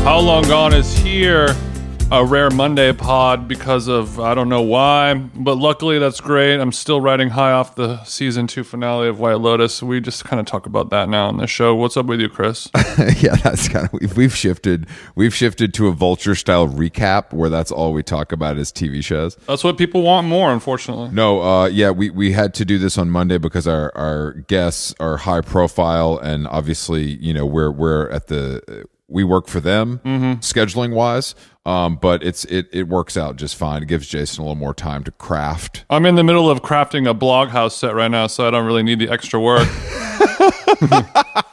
How Long Gone is here, a rare Monday pod because of, I don't know why, but luckily that's great. I'm still riding high off the season 2 finale of White Lotus. We just kind of talk about that now on the show. What's up with you, Chris? Yeah, that's kind of, we've shifted to a Vulture style recap where that's all we talk about is TV shows. That's what people want more, unfortunately. No, we had to do this on Monday because our guests are high profile, and obviously, you know, we're at we work for them scheduling wise. But it works out just fine. It gives Jason a little more time to craft. I'm in the middle of crafting a blog house set right now, so I don't really need the extra work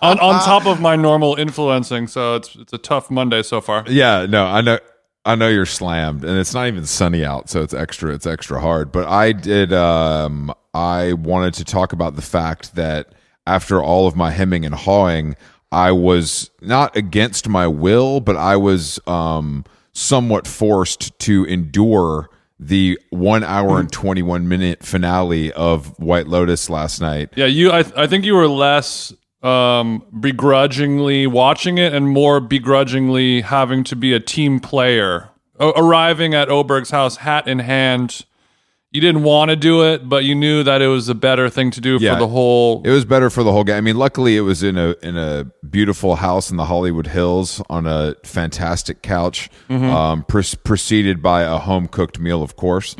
on top of my normal influencing. So it's a tough Monday so far. Yeah, no, I know you're slammed, and it's not even sunny out, so it's extra hard. But I wanted to talk about the fact that after all of my hemming and hawing, I was not against my will, but I was somewhat forced to endure the 1 hour and 21 minute finale of White Lotus last night. Yeah, I think you were less begrudgingly watching it and more begrudgingly having to be a team player. Arriving at Oberg's house, hat in hand. You didn't want to do it, but you knew that it was a better thing to do for the whole... It was better for the whole game. I mean, luckily it was in a beautiful house in the Hollywood Hills on a fantastic couch, preceded by a home-cooked meal, of course.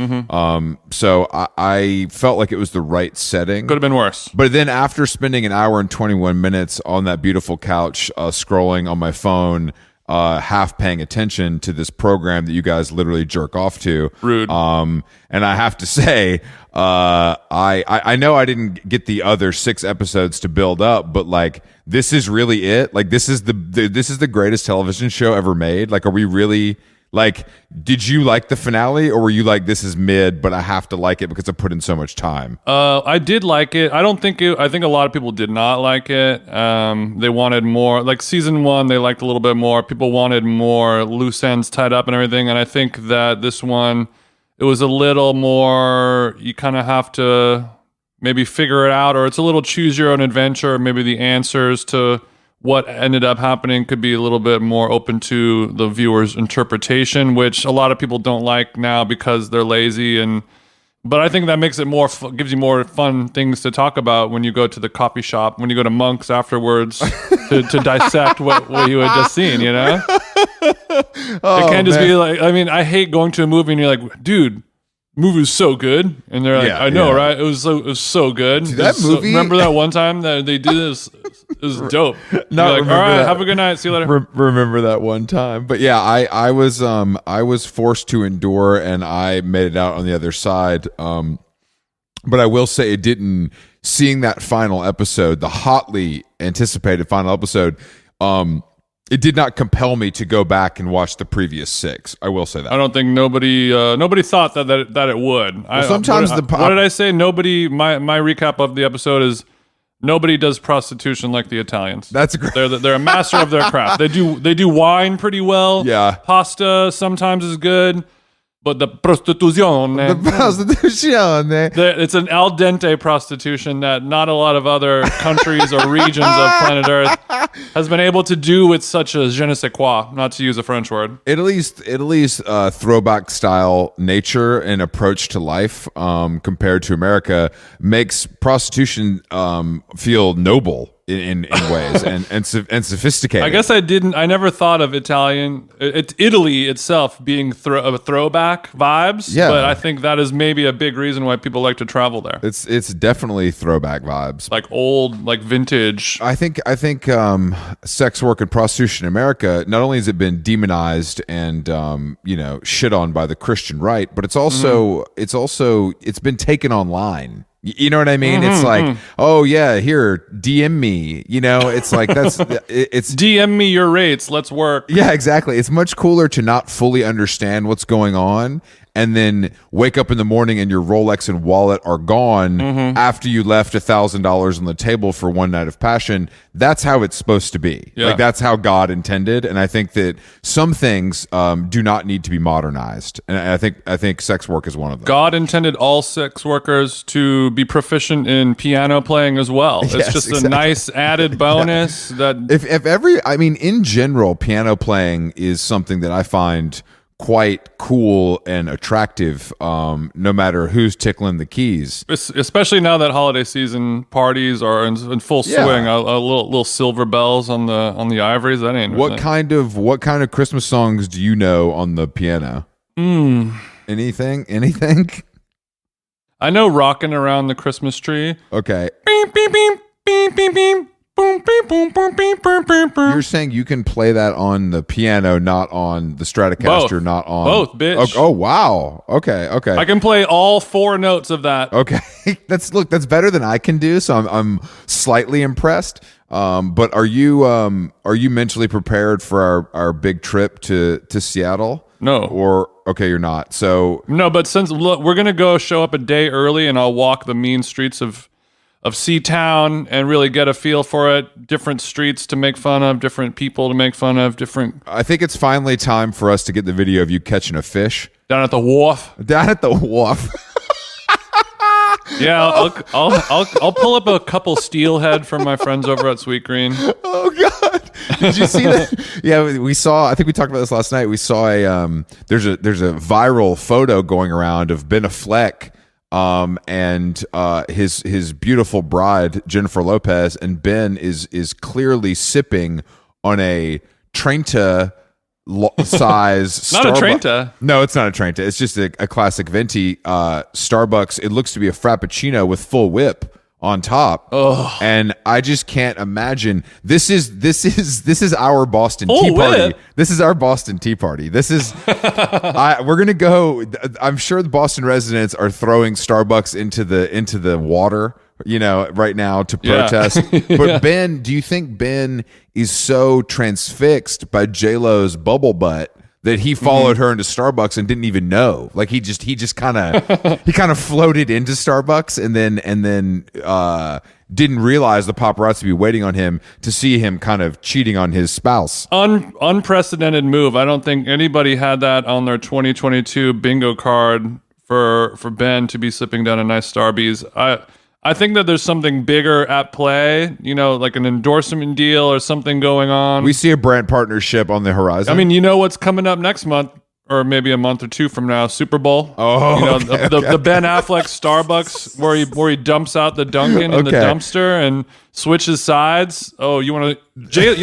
So I felt like it was the right setting. Could have been worse. But then after spending an hour and 21 minutes on that beautiful couch, scrolling on my phone... half paying attention to this program that you guys literally jerk off to. Rude. And I have to say, I know I didn't get the other 6 episodes to build up, but like this is really it. Like this is the greatest television show ever made. Like, are we really? Like, did you like the finale, or were you like, this is mid, but I have to like it because I put in so much time? I did like it. I think a lot of people did not like it. They wanted more. Like season 1, they liked a little bit more. People wanted more loose ends tied up and everything. And I think that this one, it was a little more, you kind of have to maybe figure it out, or it's a little choose your own adventure. Maybe the answers to what ended up happening could be a little bit more open to the viewer's interpretation, which a lot of people don't like now because they're lazy. But I think that makes it more, gives you more fun things to talk about when you go to the coffee shop, when you go to Monk's afterwards to dissect what you had just seen, you know? It can't just be like, I mean, I hate going to a movie and you're like, dude, movie was so good, and they're like, I know, right? It was so good. Dude, that movie. Remember that one time that they did this? It was dope. No, like, all right, have a good night. See you later. Remember that one time? But yeah, I was forced to endure, and I made it out on the other side. But I will say, it didn't. Seeing that final episode, the hotly anticipated final episode, it did not compel me to go back and watch the previous 6. I will say that. I don't think nobody thought that it would. Well, sometimes what did I say? Nobody. My recap of the episode is nobody does prostitution like the Italians. That's great. They're a master of their craft. They do wine pretty well. Yeah. Pasta sometimes is good. But the prostituzione, it's an al dente prostitution that not a lot of other countries or regions of planet Earth has been able to do with such a je ne sais quoi, not to use a French word. At least throwback style nature and approach to life compared to America makes prostitution feel noble in ways and sophisticated. I guess I never thought of Italy itself being a throwback vibes. Yeah. But I think that is maybe a big reason why people like to travel there. It's definitely throwback vibes. Like old, like vintage. I think sex work and prostitution in America, not only has it been demonized and shit on by the Christian right, but it's been taken online. You know what I mean? It's like, oh yeah, here, DM me. You know, it's like it's DM me your rates. Let's work. Yeah, exactly. It's much cooler to not fully understand what's going on and then wake up in the morning and your Rolex and wallet are gone after you left $1,000 on the table for one night of passion. That's how it's supposed to be. Yeah. Like that's how God intended. And I think that some things do not need to be modernized. And I think sex work is one of them. God intended all sex workers to be proficient in piano playing as well. It's Yes, just exactly. a nice added bonus that In general, piano playing is something that I find quite cool and attractive, no matter who's tickling the keys. especially now that holiday season parties are in full Yeah. swing. A little silver bells on the ivories. That ain't What kind of Christmas songs do you know on the piano? Anything? I know rocking around the Christmas tree. Okay. Beep, beep, beep, beep, beep, beep. Boom, beep, boom, boom, beep, beep, beep, beep. You're saying you can play that on the piano, not on the Stratocaster, Both. not on Both, bitch. Oh, wow. Okay. I can play all 4 notes of that. Okay, that's better than I can do. So I'm slightly impressed. But are you mentally prepared for our big trip to Seattle? No. Or okay, you're not. So No, but since look, we're gonna go show up a day early, and I'll walk the mean streets of Seatown and really get a feel for it. Different streets to make fun of, different people to make fun of, different I think it's finally time for us to get the video of you catching a fish down at the wharf. down at the wharf. Yeah, I'll pull up a couple steelhead from my friends over at Sweet Green. Oh God! Did you see that? Yeah, we saw. I think we talked about this last night. We saw there's a viral photo going around of Ben Affleck, and his beautiful bride Jennifer Lopez, and Ben is clearly sipping on a Trenta size. Not a Trenta. No, it's not a Trenta. It's just a classic venti Starbucks. It looks to be a Frappuccino with full whip on top. Oh. And I just can't imagine. This is our Boston Full Tea Party. whip? This is our Boston Tea Party. This is we're gonna go. I'm sure the Boston residents are throwing Starbucks into the water, right now to protest. But Yeah. Ben, do you think Ben is so transfixed by J-Lo's bubble butt that he followed her into Starbucks and didn't even know? Like he just kind of floated into Starbucks and then didn't realize the paparazzi be waiting on him to see him kind of cheating on his spouse. Unprecedented move. I don't think anybody had that on their 2022 bingo card for Ben to be sipping down a nice Starbies. I think that there's something bigger at play, like an endorsement deal or something going on. We see a brand partnership on the horizon. I mean, you know what's coming up next month, or maybe a month or two from now, Super Bowl. Oh, the Ben Affleck Starbucks where he dumps out the Dunkin' in the dumpster and switches sides. Oh, you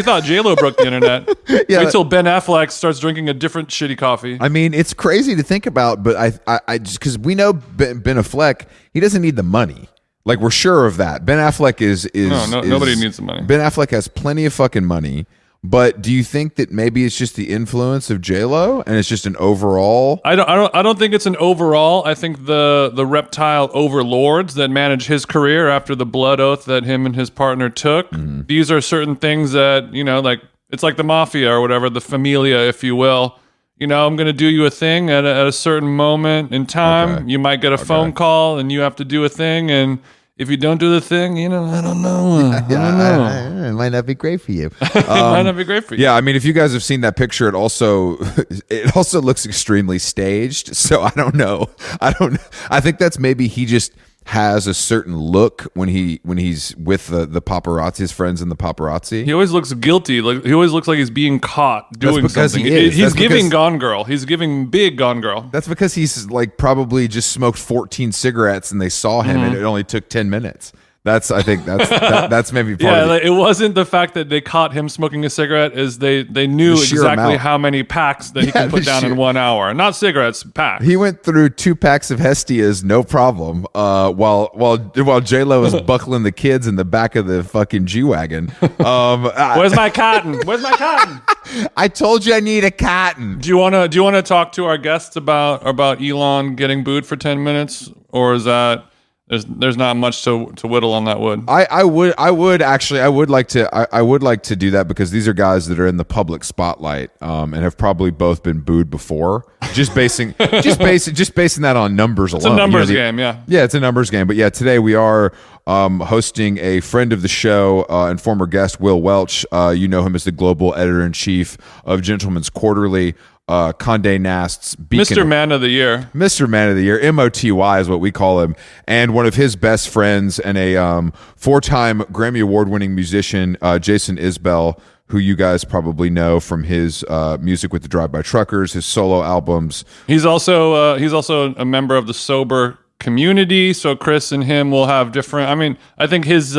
thought J-Lo broke the internet. Yeah. Wait till Ben Affleck starts drinking a different shitty coffee. I mean, it's crazy to think about, but I just because we know Ben Affleck, he doesn't need the money. Like, we're sure of that. Ben Affleck is nobody needs the money. Ben Affleck has plenty of fucking money. But do you think that maybe it's just the influence of J-Lo and it's just an overall? I don't think it's an overall. I think the reptile overlords that manage his career after the blood oath that him and his partner took. These are certain things that, like it's like the mafia or whatever, the familia, if you will. I'm going to do you a thing at a certain moment in time. Okay. You might get a phone call and you have to do a thing. And if you don't do the thing, I don't know. I don't know. It might not be great for you. It might not be great for you. Yeah, I mean, if you guys have seen that picture, it also looks extremely staged. So I don't know. I think that's maybe he just has a certain look when he's with the paparazzi, his friends in the paparazzi. He always looks guilty. Like he always looks like he's being caught doing because something. he is. He's That's giving because- Gone Girl. He's giving big Gone Girl. That's because he's like probably just smoked 14 cigarettes and they saw him and it only took 10 minutes. I think that's maybe part of it. Like, it wasn't the fact that they caught him smoking a cigarette, is they knew The sheer exactly amount. how many packs that he can put down in 1 hour. Not cigarettes, packs. He went through 2 packs of Hestias, no problem. While J-Lo was buckling the kids in the back of the fucking G-Wagon. Where's my cotton? Where's my cotton? I told you I need a cotton. Do you wanna talk to our guests about Elon getting booed for 10 minutes, or is that there's not much to whittle on that wood. I would like to do that because these are guys that are in the public spotlight and have probably both been booed before. Just basing that on numbers alone. It's a numbers game, yeah. Yeah, it's a numbers game. But yeah, today we are hosting a friend of the show and former guest, Will Welch. You know him as the global editor-in-chief of Gentleman's Quarterly. Condé Nast's beacon, Mr. Man of the Year, MOTY is what we call him, and one of his best friends and a 4-time Grammy Award-winning musician, Jason Isbell, who you guys probably know from his music with the Drive-By Truckers, his solo albums. He's also a member of the Sober community, so Chris and him will have different. I mean, I think his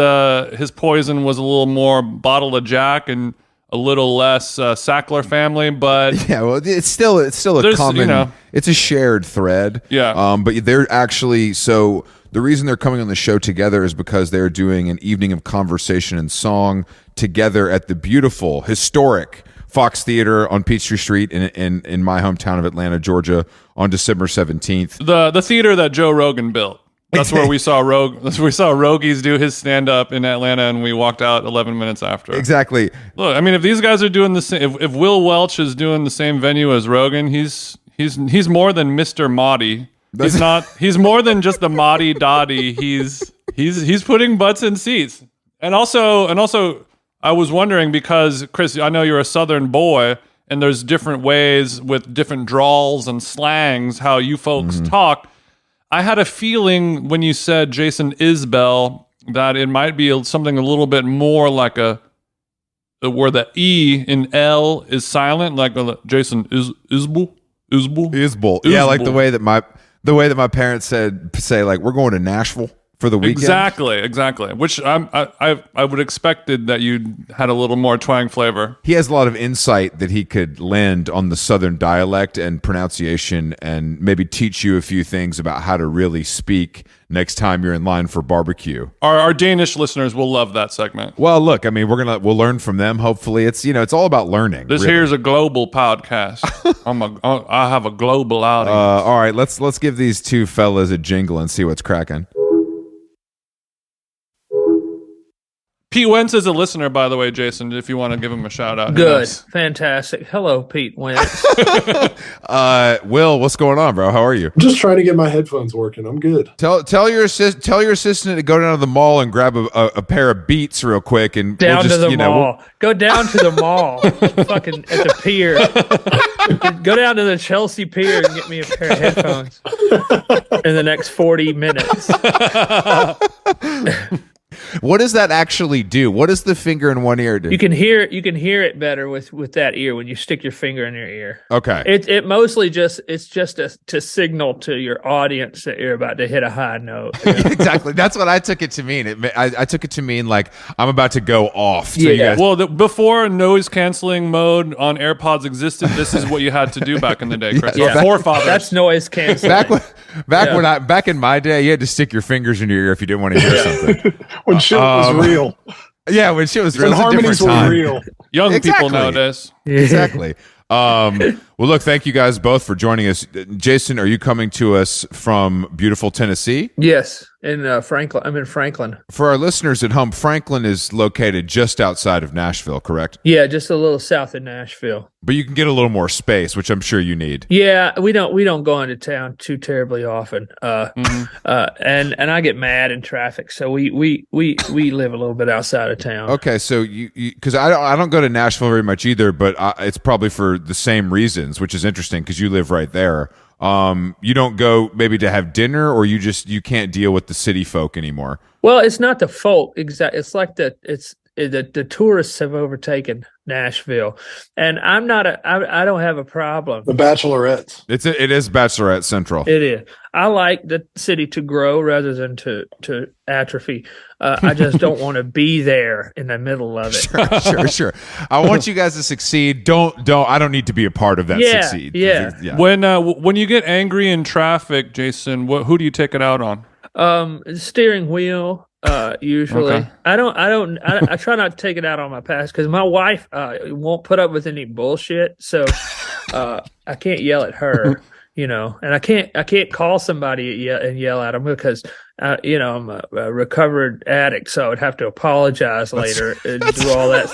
poison was a little more bottle of Jack and a little less Sackler family, but yeah, well, it's still a common. It's a shared thread. Yeah. But they're actually so. The reason they're coming on the show together is because they're doing an evening of conversation and song together at the beautiful, historic Fox Theater on Peachtree Street in my hometown of Atlanta, Georgia, on December 17th. The theater that Joe Rogan built. That's where we saw Rogies do his stand-up in Atlanta, and we walked out 11 minutes after. Exactly. Look, I mean, if these guys are doing the same, if Will Welch is doing the same venue as Rogan, he's more than Mr. Mahdi. He's not. He's more than just the Mahdi Dottie. He's putting butts in seats. And also, I was wondering because Chris, I know you're a Southern boy, and there's different ways with different drawls and slangs how you folks talk. I had a feeling when you said Jason Isbell that it might be something a little bit more like where the E in L is silent, like Jason Isbell. Yeah, like the way that my parents say like we're going to Nashville for the weekend. Exactly. Which I would expected that you had a little more twang flavor. He has a lot of insight that he could lend on the Southern dialect and pronunciation, and maybe teach you a few things about how to really speak next time you're in line for barbecue. Our Danish listeners will love that segment. Well, look, I mean, we'll learn from them. Hopefully, it's all about learning. This here's a global podcast. I have a global audience. All right, let's give these two fellas a jingle and see what's cracking. Pete Wentz is a listener, by the way, Jason, if you want to give him a shout out. Good. Fantastic. Hello, Pete Wentz. Will, what's going on, bro? How are you? I'm just trying to get my headphones working. I'm good. Tell your assistant to go down to the mall and grab a pair of Beats real quick and to the mall. Go down to the mall. Fucking at the pier. Go down to the Chelsea pier and get me a pair of headphones in the next 40 minutes. What does that actually do? What does the finger in one ear do? You can hear it better with that ear when you stick your finger in your ear. Okay. It mostly it's just to signal to your audience that you're about to hit a high note. You know? Exactly. That's what I took it to mean. I took it to mean like I'm about to go off. So yeah. You guys... Well, before noise canceling mode on AirPods existed, this is what you had to do back in the day, Chris. Yeah. Our forefathers. That's noise canceling. Back in my day, you had to stick your fingers in your ear if you didn't want to hear something. When shit was real. Yeah, when shit was real. When harmonies were real. Young people nowadays. Exactly. Well, look, thank you guys both for joining us. Jason, are you coming to us from beautiful Tennessee? Yes, in Franklin. I'm in Franklin. For our listeners at home, Franklin is located just outside of Nashville, correct? Yeah, just a little south of Nashville. But you can get a little more space, which I'm sure you need. Yeah, we don't go into town too terribly often. And I get mad in traffic, so we live a little bit outside of town. Okay, so you because I don't go to Nashville very much either, but it's probably for the same reasons, which is interesting because you live right there. You don't go maybe to have dinner, or you can't deal with the city folk anymore. Well, it's not the folk exactly. It's like the tourists have overtaken Nashville, and I don't have a problem. The Bachelorettes. It is Bachelorette Central. It is. I like the city to grow rather than to atrophy. I just don't want to be there in the middle of it. Sure. I want you guys to succeed. I don't need to be a part of that succeed. Yeah. When you get angry in traffic, Jason, who do you take it out on? Steering wheel. Usually, Okay. I try not to take it out on my past because my wife won't put up with any bullshit, so I can't yell at her. and I can't call somebody and yell at them because, I'm a recovered addict, so I would have to apologize later and do all that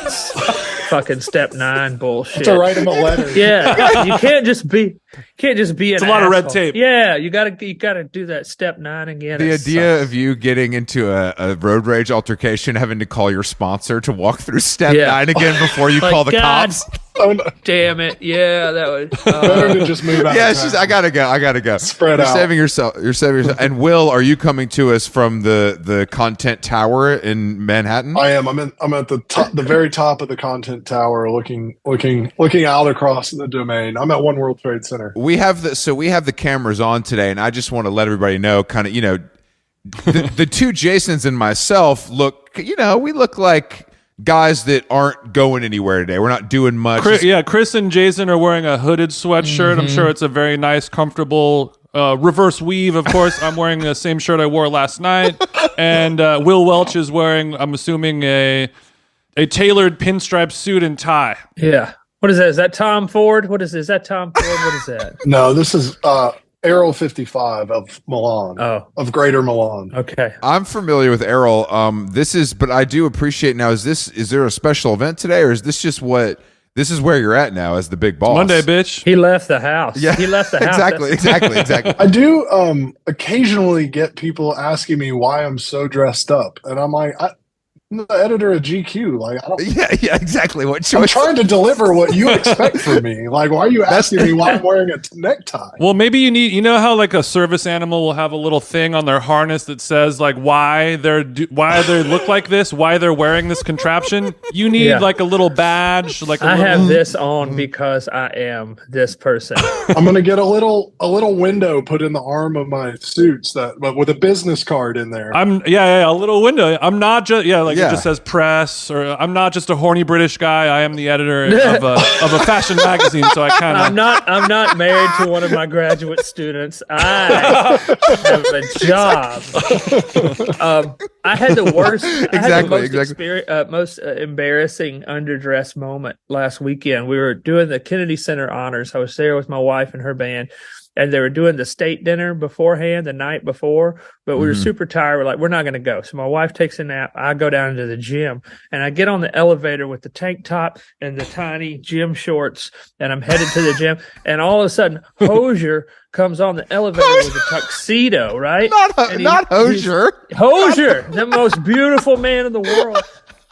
fucking step 9 bullshit. To write him a letter. Yeah, you can't just be It's an a lot of red asshole. tape. Yeah, you gotta do that step 9 again. The It idea sucks. of you getting into a road rage altercation, having to call your sponsor to walk through step Yeah. 9 again before you Like, call the God cops. Oh, no. damn it, yeah, that was Better to just move out. Yeah, of it's just town. I gotta go. Spread You're out. saving yourself. You're saving yourself. And Will, are you coming to us from the content tower in Manhattan? I am. I'm at the top, the very top of the content tower, looking out across the domain. I'm at One World Trade Center. We have the cameras on today, and I just want to let everybody know, kind of, the two Jasons and myself look, we look like guys that aren't going anywhere today. We're not doing much. Chris and Jason are wearing a hooded sweatshirt. I'm sure it's a very nice, comfortable reverse weave. Of course, I'm wearing the same shirt I wore last night, and Will Welch is wearing, I'm assuming, a tailored pinstripe suit and tie. yeah. What is that? Is that Tom Ford? Is that Tom Ford? What is that? No, this is Aero 55 of Milan, of Greater Milan. Okay. I'm familiar with Errol. But I do appreciate now. Is there a special event today, or is this just this is where you're at now as the big boss? Monday, bitch. He left the house. Yeah, He left the house. exactly. I do occasionally get people asking me why I'm so dressed up, and I'm like, I'm the editor of GQ. Like, I don't. Yeah, exactly. What I'm choice? trying to deliver what you expect from me. Like, why are you asking me why I'm wearing a necktie? Well, maybe you know how like a service animal will have a little thing on their harness that says like why they look like this, why they're wearing this contraption. You need like a little badge. Like I have this on because I am this person. I'm gonna get a little window put in the arm of my suits but with a business card in there. A little window. I'm not just it Yeah. just says press, or I'm not just a horny British guy. I am the editor of a fashion magazine, so I kind of. I'm not married to one of my graduate students. I have a job. I had the worst, most embarrassing underdress moment last weekend. We were doing the Kennedy Center honors. I was there with my wife and her band, and they were doing the state dinner beforehand, the night before, but we were super tired. We're like, we're not going to go. So my wife takes a nap. I go down to the gym, and I get on the elevator with the tank top and the tiny gym shorts, and I'm headed to the gym. And all of a sudden, Hosier comes on the elevator with a tuxedo, right? Not Hosier. Hosier, the most beautiful man in the world.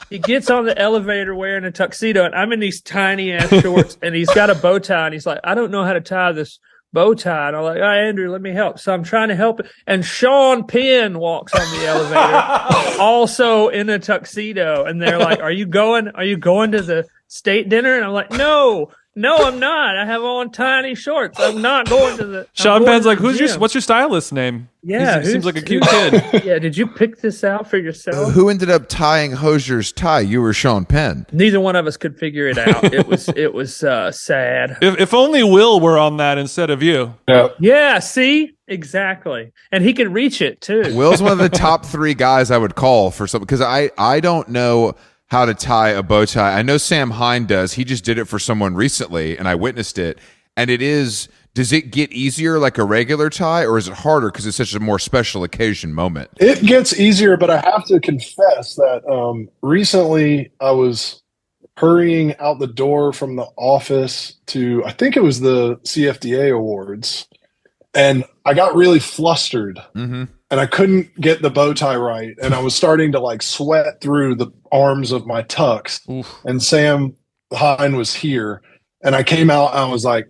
He gets on the elevator wearing a tuxedo, and I'm in these tiny ass shorts, and he's got a bow tie, and he's like, I don't know how to tie this bow tie. And I'm like, Andrew, let me help. So I'm trying to help it. And Sean Penn walks on the elevator, also in a tuxedo. And they're like, Are you going to the state dinner? And I'm like, No, I'm not. I have on tiny shorts. I'm not going to the. Sean Penn's like, gym. what's your stylist name? Yeah, he seems like a cute kid. Yeah, did you pick this out for yourself? Who ended up tying Hosier's tie? You or Sean Penn? Neither one of us could figure it out. It was sad. If only Will were on that instead of you. Yeah. Yeah, see? Exactly. And he can reach it too. Will's one of the top 3 guys I would call for something, because I don't know how to tie a bow tie. I know Sam Hine does. He just did it for someone recently, and I witnessed it. And does it get easier like a regular tie, or is it harder because it's such a more special occasion moment? It gets easier, but I have to confess that recently I was hurrying out the door from the office to, I think it was the CFDA Awards, and I got really flustered. Mm-hmm. And I couldn't get the bow tie right, and I was starting to like sweat through the arms of my tux. Oof. And Sam Hine was here, and I came out and I was like,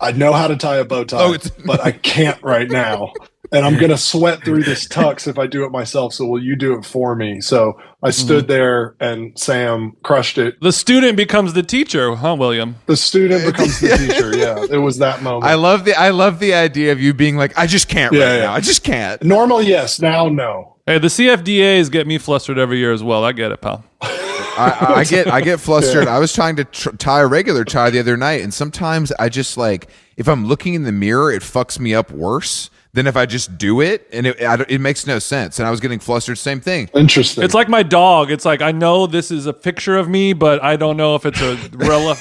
I know how to tie a bow tie, but I can't right now. And I'm going to sweat through this tux if I do it myself. So will you do it for me? So I stood there and Sam crushed it. The student becomes the teacher, huh, William? The student becomes the teacher. Yeah, it was that moment. I love the idea of you being like, I just can't now. I just can't. Normally, yes. Now, no. Hey, the CFDAs get me flustered every year as well. I get it, pal. I get flustered. Yeah. I was trying to tie a regular tie the other night, and sometimes I just like, if I'm looking in the mirror, it fucks me up worse than if I just do it, and it makes no sense. And I was getting flustered. Same thing. Interesting. It's like my dog. It's like I know this is a picture of me, but I don't know if it's a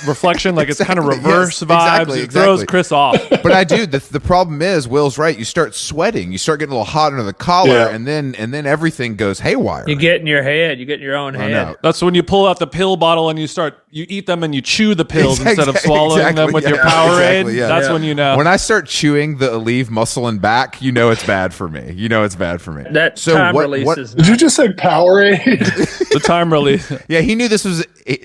reflection. Like it's kind of reverse vibes. It throws Chris off. But I do. The problem is, Will's right. You start sweating. You start getting a little hot under the collar, and then everything goes haywire. You get in your head. You get in your own head. That's when you pull out the pill bottle and you eat them and you chew the pills instead of swallowing them with your Powerade. That's when you know. When I start chewing the Aleve muscle and back, you know it's bad for me. That time release. Did you just say Powerade? The time release. Yeah,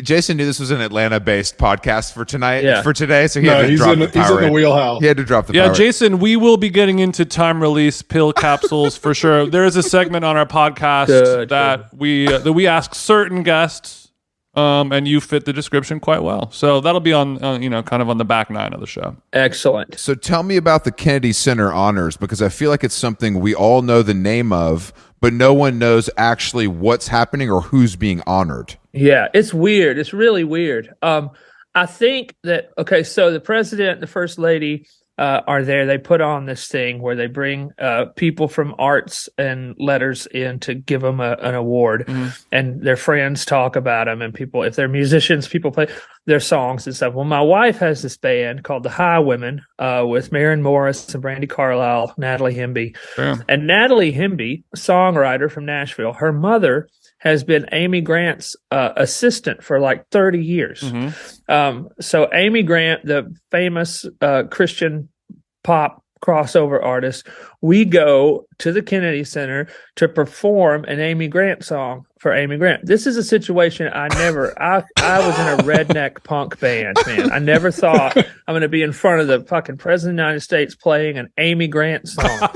Jason knew this was an Atlanta-based podcast for tonight. Yeah. For today, so he had to drop the Powerade. He's in the wheelhouse. He had to drop the Powerade. Yeah, Jason, we will be getting into time release pill capsules for sure. There is a segment on our podcast that we ask certain guests. And you fit the description quite well. So that'll be on, kind of on the back nine of the show. Excellent. So tell me about the Kennedy Center honors, because I feel like it's something we all know the name of, but no one knows actually what's happening or who's being honored. Yeah, it's weird. It's really weird. I think that, so the president and the first lady are there. They put on this thing where they bring people from arts and letters in to give them an award, and their friends talk about them, and people, if they're musicians, people play their songs and stuff. Well, my wife has this band called the Highwomen with Maren Morris and Brandy Carlisle, Natalie Hemby. Sure. And Natalie Hemby, songwriter from Nashville, her mother has been Amy Grant's assistant for like 30 years. So Amy Grant, the famous Christian pop crossover artist, we go to the Kennedy Center to perform an Amy Grant song for Amy Grant. This is a situation I was in a redneck punk band, man. I never thought I'm going to be in front of the fucking president of the United States playing an Amy Grant song.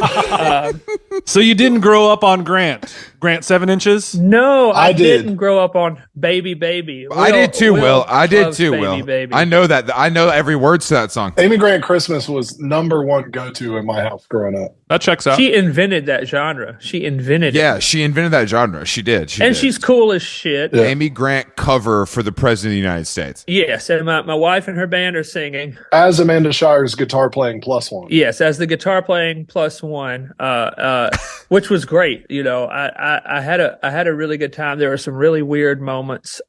So you didn't grow up on Grant 7 inches? No, I didn't grow up on Baby Baby. I did too, Will. I did too, Baby, Will. Baby. I know that. I know every word to that song. Amy Grant Christmas was number one go-to in my house growing up. That checks out. She invented that genre. She invented it. Yeah, she invented that genre. She did. She's cool as shit. Yeah. Amy Grant cover for the president of the United States. Yes, and my wife and her band are singing. As Amanda Shire's guitar playing +1. Yes, as the guitar playing +1, which was great. I had a really good time. There were some really weird moments.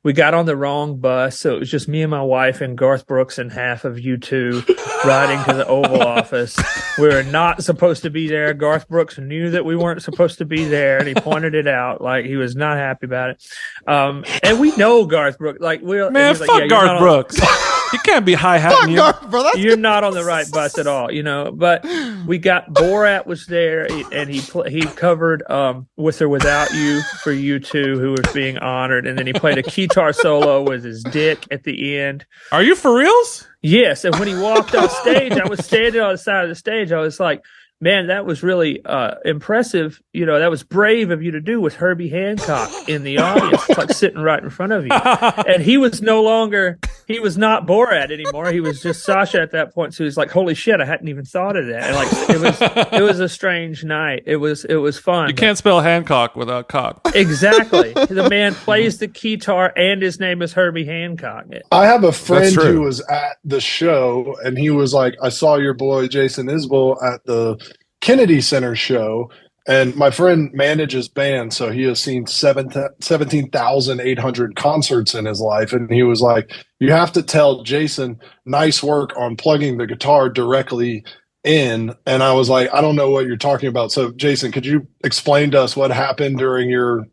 We got on the wrong bus, so it was just me and my wife and Garth Brooks and half of U2 riding to the Oval Office. We were not supposed to be there. Garth Brooks knew that we weren't supposed to be there, and he pointed it out. Like, he was not happy about it. And we know Garth Brooks. Like, fuck Garth Brooks. You can't be hi-hatting you. You're not on the right bus at all, But we got Borat was there, and he covered "With or Without You" for U2, who was being honored, and then he played a guitar solo with his dick at the end. Are you for reals? Yes, and when he walked on stage, I was standing on the side of the stage. I was like, man, that was really impressive. That was brave of you to do with Herbie Hancock in the audience. It's like sitting right in front of you. And he was not Borat anymore. He was just Sasha at that point. So he was like, holy shit, I hadn't even thought of that. And it was a strange night. It was fun. You can't spell Hancock without cock. Exactly. The man plays the guitar and his name is Herbie Hancock. I have a friend who was at the show, and he was like, I saw your boy Jason Isbell at the Kennedy Center show, and my friend manages bands, so he has seen 17,800 concerts in his life, and he was like, you have to tell Jason, nice work on plugging the guitar directly in. And I was like, I don't know what you're talking about. So Jason, could you explain to us what happened during your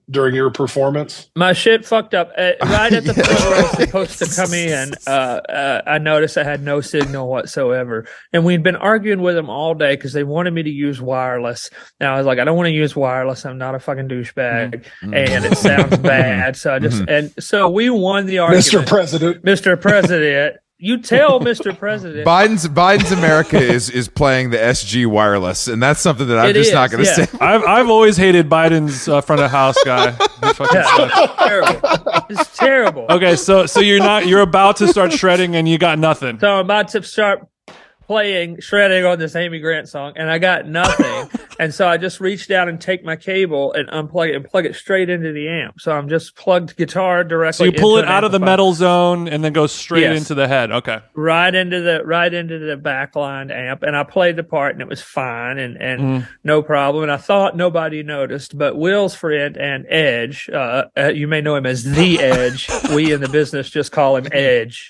performance? My shit fucked up right at the point where I was supposed to come in. I noticed I had no signal whatsoever, and we'd been arguing with them all day because they wanted me to use wireless. And I was like, I don't want to use wireless. I'm not a fucking douchebag, and it sounds bad. So so we won the argument. Mr. President. You tell Mr. President. Biden's America is playing the SG wireless, and that's something that I'm not going to say. I've always hated Biden's front of house guy. It's terrible. It's terrible. Okay, so you're about to start shredding, and you got nothing. So I'm about to start playing shredding on this Amy Grant song, and I got nothing. And so I just reached down and take my cable and unplug it and plug it straight into the amp. So I'm just plugged guitar directly. So you pull it out of the amplifier. metal zone and then go straight into the head. Okay. Right into the backlined amp, and I played the part, and it was fine, and no problem. And I thought nobody noticed, but Will's friend and Edge, you may know him as the Edge. We in the business just call him Edge.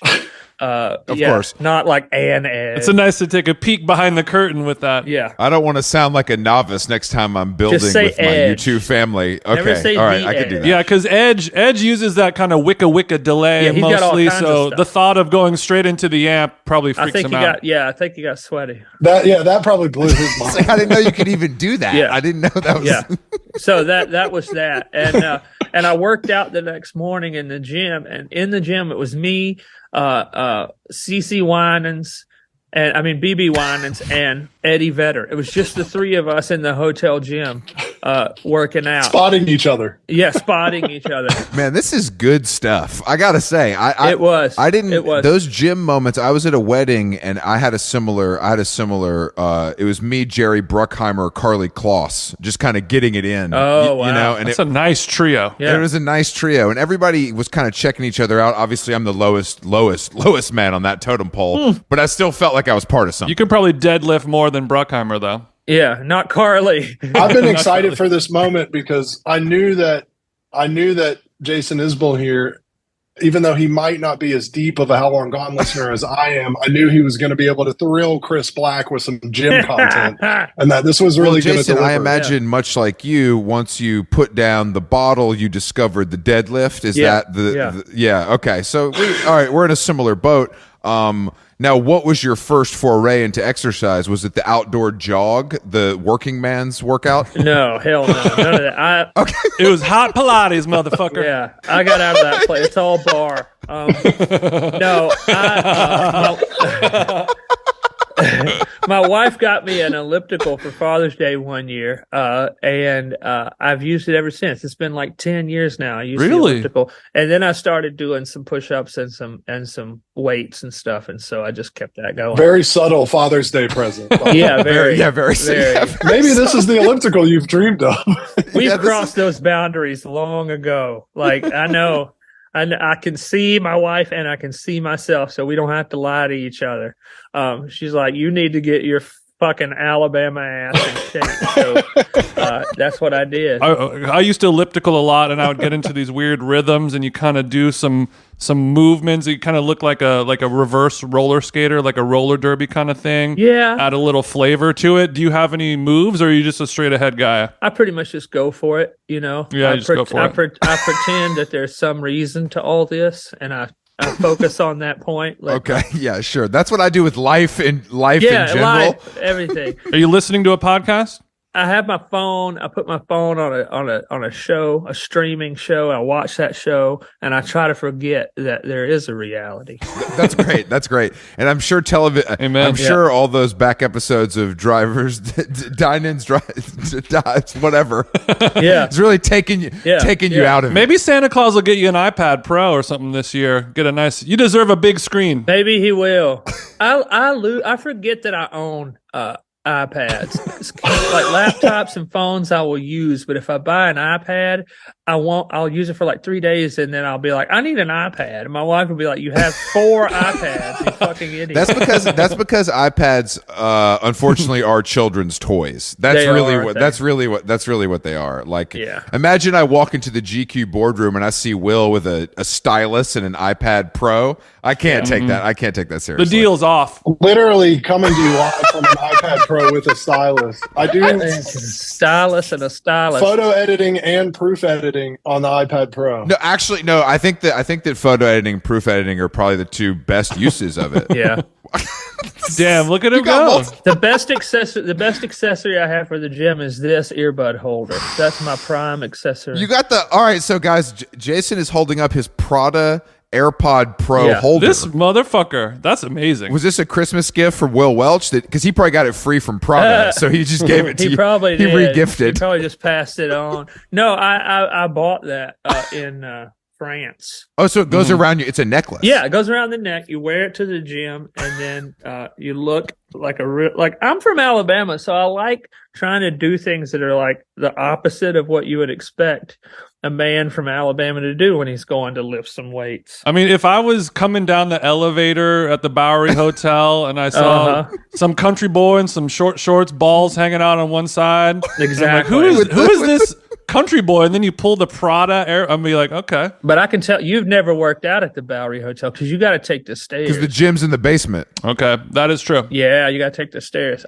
Of course, not like an Edge. It's nice to take a peek behind the curtain with that. Yeah, I don't want to sound like a novice next time I'm building with my YouTube family. Okay, all right, I can do that. Yeah, because Edge uses that kind of wicka delay mostly. So the thought of going straight into the amp probably freaks him out. I think he got sweaty. That probably blew his mind. Like, I didn't know you could even do that. Yeah. I didn't know that was. Yeah. So that was that, and I worked out the next morning in the gym, and in the gym it was me, CC Winans, and BB Winans and Eddie Vedder. It was just the three of us in the hotel gym working out, spotting each other. Yeah, spotting each other. Man, this is good stuff. I gotta say, it was. Those gym moments. I was at a wedding and I had a similar. It was me, Jerry Bruckheimer, Carly Kloss, just kind of getting it in. Oh, wow. You know, and it's a nice trio. Yeah. It was a nice trio, and everybody was kind of checking each other out. Obviously, I'm the lowest man on that totem pole, but I still felt like I was part of something. You could probably deadlift more than Bruckheimer, though. Yeah, not Carly. I've been excited for this moment because I knew that Jason Isbell here, even though he might not be as deep of a How Long Gone listener as I am, I knew he was going to be able to thrill Chris Black with some gym content, and that this was really going to deliver. I imagine, much like you, once you put down the bottle, you discovered the deadlift. Is that the okay? So we're in a similar boat. Now, what was your first foray into exercise? Was it the outdoor jog, the working man's workout? No, hell no, none of that. It was hot Pilates, motherfucker. Yeah, I got out of that place. It's all bar. My wife got me an elliptical for Father's Day one year, and I've used it ever since. It's been like 10 years now. I used the elliptical, and then I started doing some push-ups and some weights and stuff, and so I just kept that going. Very subtle Father's Day present. Yeah, very. Maybe this is the elliptical you've dreamed of. We've crossed those boundaries long ago. Like, I know. I can see my wife and I can see myself, so we don't have to lie to each other. She's like, you need to get your fucking Alabama ass in shape. So that's what I did. I used to elliptical a lot, and I would get into these weird rhythms, and you kind of do some movements. You kind of look like a reverse roller skater, like a roller derby kind of thing. Yeah. Add a little flavor to it. Do you have any moves, or are you just a straight ahead guy? I pretty much just go for it, you know. Yeah, go for it. I pretend that there's some reason to all this, and I focus on that point. Okay, yeah, sure. That's what I do with life in general. Life, everything. Are you listening to a podcast? I have my phone. I put my phone on a show, a streaming show. I watch that show, and I try to forget that there is a reality. That's great. That's great. And I'm sure I'm sure all those back episodes of Drivers, Dine-ins, Dives, whatever. Yeah, it's really taking you out of it. Maybe Santa Claus will get you an iPad Pro or something this year. Get a nice. You deserve a big screen. Maybe he will. I forget that I own iPads. Like laptops and phones I will use, but if I buy an iPad, I'll use it for like 3 days, and then I'll be like, I need an iPad. And my wife will be like, you have 4 iPads, you fucking idiot. That's because iPads unfortunately are children's toys. That's really what they are. Like, imagine I walk into the GQ boardroom and I see Will with a stylus and an iPad Pro. I can't take that. I can't take that seriously. The deal's off. Literally coming to you live from an iPad Pro with a stylus. I do stylus and a stylus. Photo editing and proof editing on the iPad Pro. No, actually, no. I think that photo editing and proof editing are probably the two best uses of it. Yeah. Damn, look at him go. The best accessory I have for the gym is this earbud holder. That's my prime accessory. You got all right, so guys, Jason is holding up his Prada AirPod Pro holder. This motherfucker, that's amazing. Was this a Christmas gift from Will Welch? Because he probably got it free from Prada, so he just gave it to you. He probably did. He regifted. He probably just passed it on. No, I bought that in France. Oh, so it goes around you. It's a necklace. Yeah, it goes around the neck. You wear it to the gym, and then you look like I'm from Alabama, so I like trying to do things that are like the opposite of what you would expect a man from Alabama to do when he's going to lift some weights. I mean, if I was coming down the elevator at the Bowery Hotel and I saw some country boy in some short shorts, balls hanging out on one side, exactly. I'm like, who is this country boy? And then you pull the Prada air. I'm be like, okay. But I can tell you've never worked out at the Bowery Hotel because you got to take the stairs. Because the gym's in the basement. Okay, that is true. Yeah, you got to take the stairs.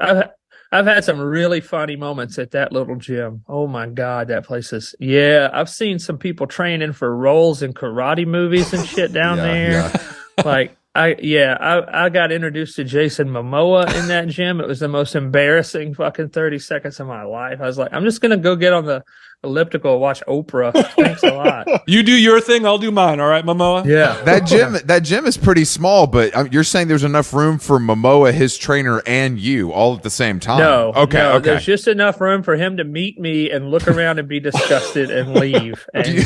I've had some really funny moments at that little gym. Oh my God, that place is. Yeah, I've seen some people training for roles in karate movies and shit down there. Yeah. Like I got introduced to Jason Momoa in that gym. It was the most embarrassing fucking 30 seconds of my life. I was like, I'm just gonna go get on the elliptical and watch Oprah. Thanks a lot. You do your thing, I'll do mine. All right, Momoa. Yeah, that gym is pretty small, but you're saying there's enough room for Momoa, his trainer, and you all at the same time. No, okay. There's just enough room for him to meet me and look around and be disgusted and leave and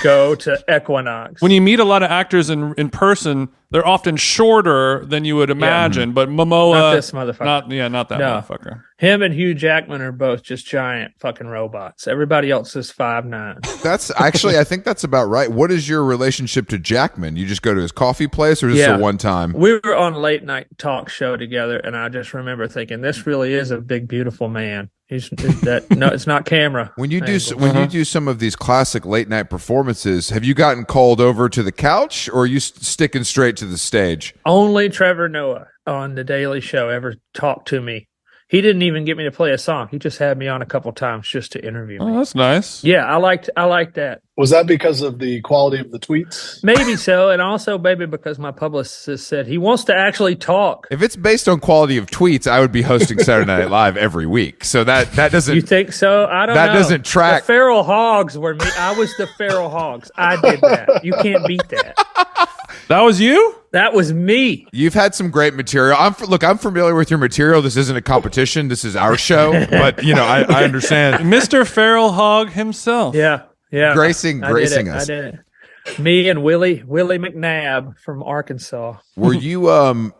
go to Equinox. When you meet a lot of actors in person, they're often shorter than you would imagine. But Momoa, not this motherfucker. Not that motherfucker. Him and Hugh Jackman are both just giant fucking robots. Everybody else is 5'9". That's actually, I think that's about right. What is your relationship to Jackman? You just go to his coffee place, or just a one time? We were on a late night talk show together, and I just remember thinking, this really is a big, beautiful man. No, it's not camera. When you do some of these classic late night performances, have you gotten called over to the couch, or are you sticking straight to the stage? Only Trevor Noah on The Daily Show ever talked to me. He didn't even get me to play a song. He just had me on a couple times just to interview me. Oh, that's nice. Yeah, I liked that. Was that because of the quality of the tweets? Maybe so, and also maybe because my publicist said he wants to actually talk. If it's based on quality of tweets, I would be hosting Saturday Night Live every week. So that doesn't. You think so? I don't know. That doesn't track. The feral hogs were me. I was the feral hogs. I did that. You can't beat that. That was you? That was me. You've had some great material. I'm familiar with your material. This isn't a competition. This is our show. But, I understand. Mr. Feral Hog himself. Yeah. Gracing us. I did it. Me and Willie McNabb from Arkansas. Were you,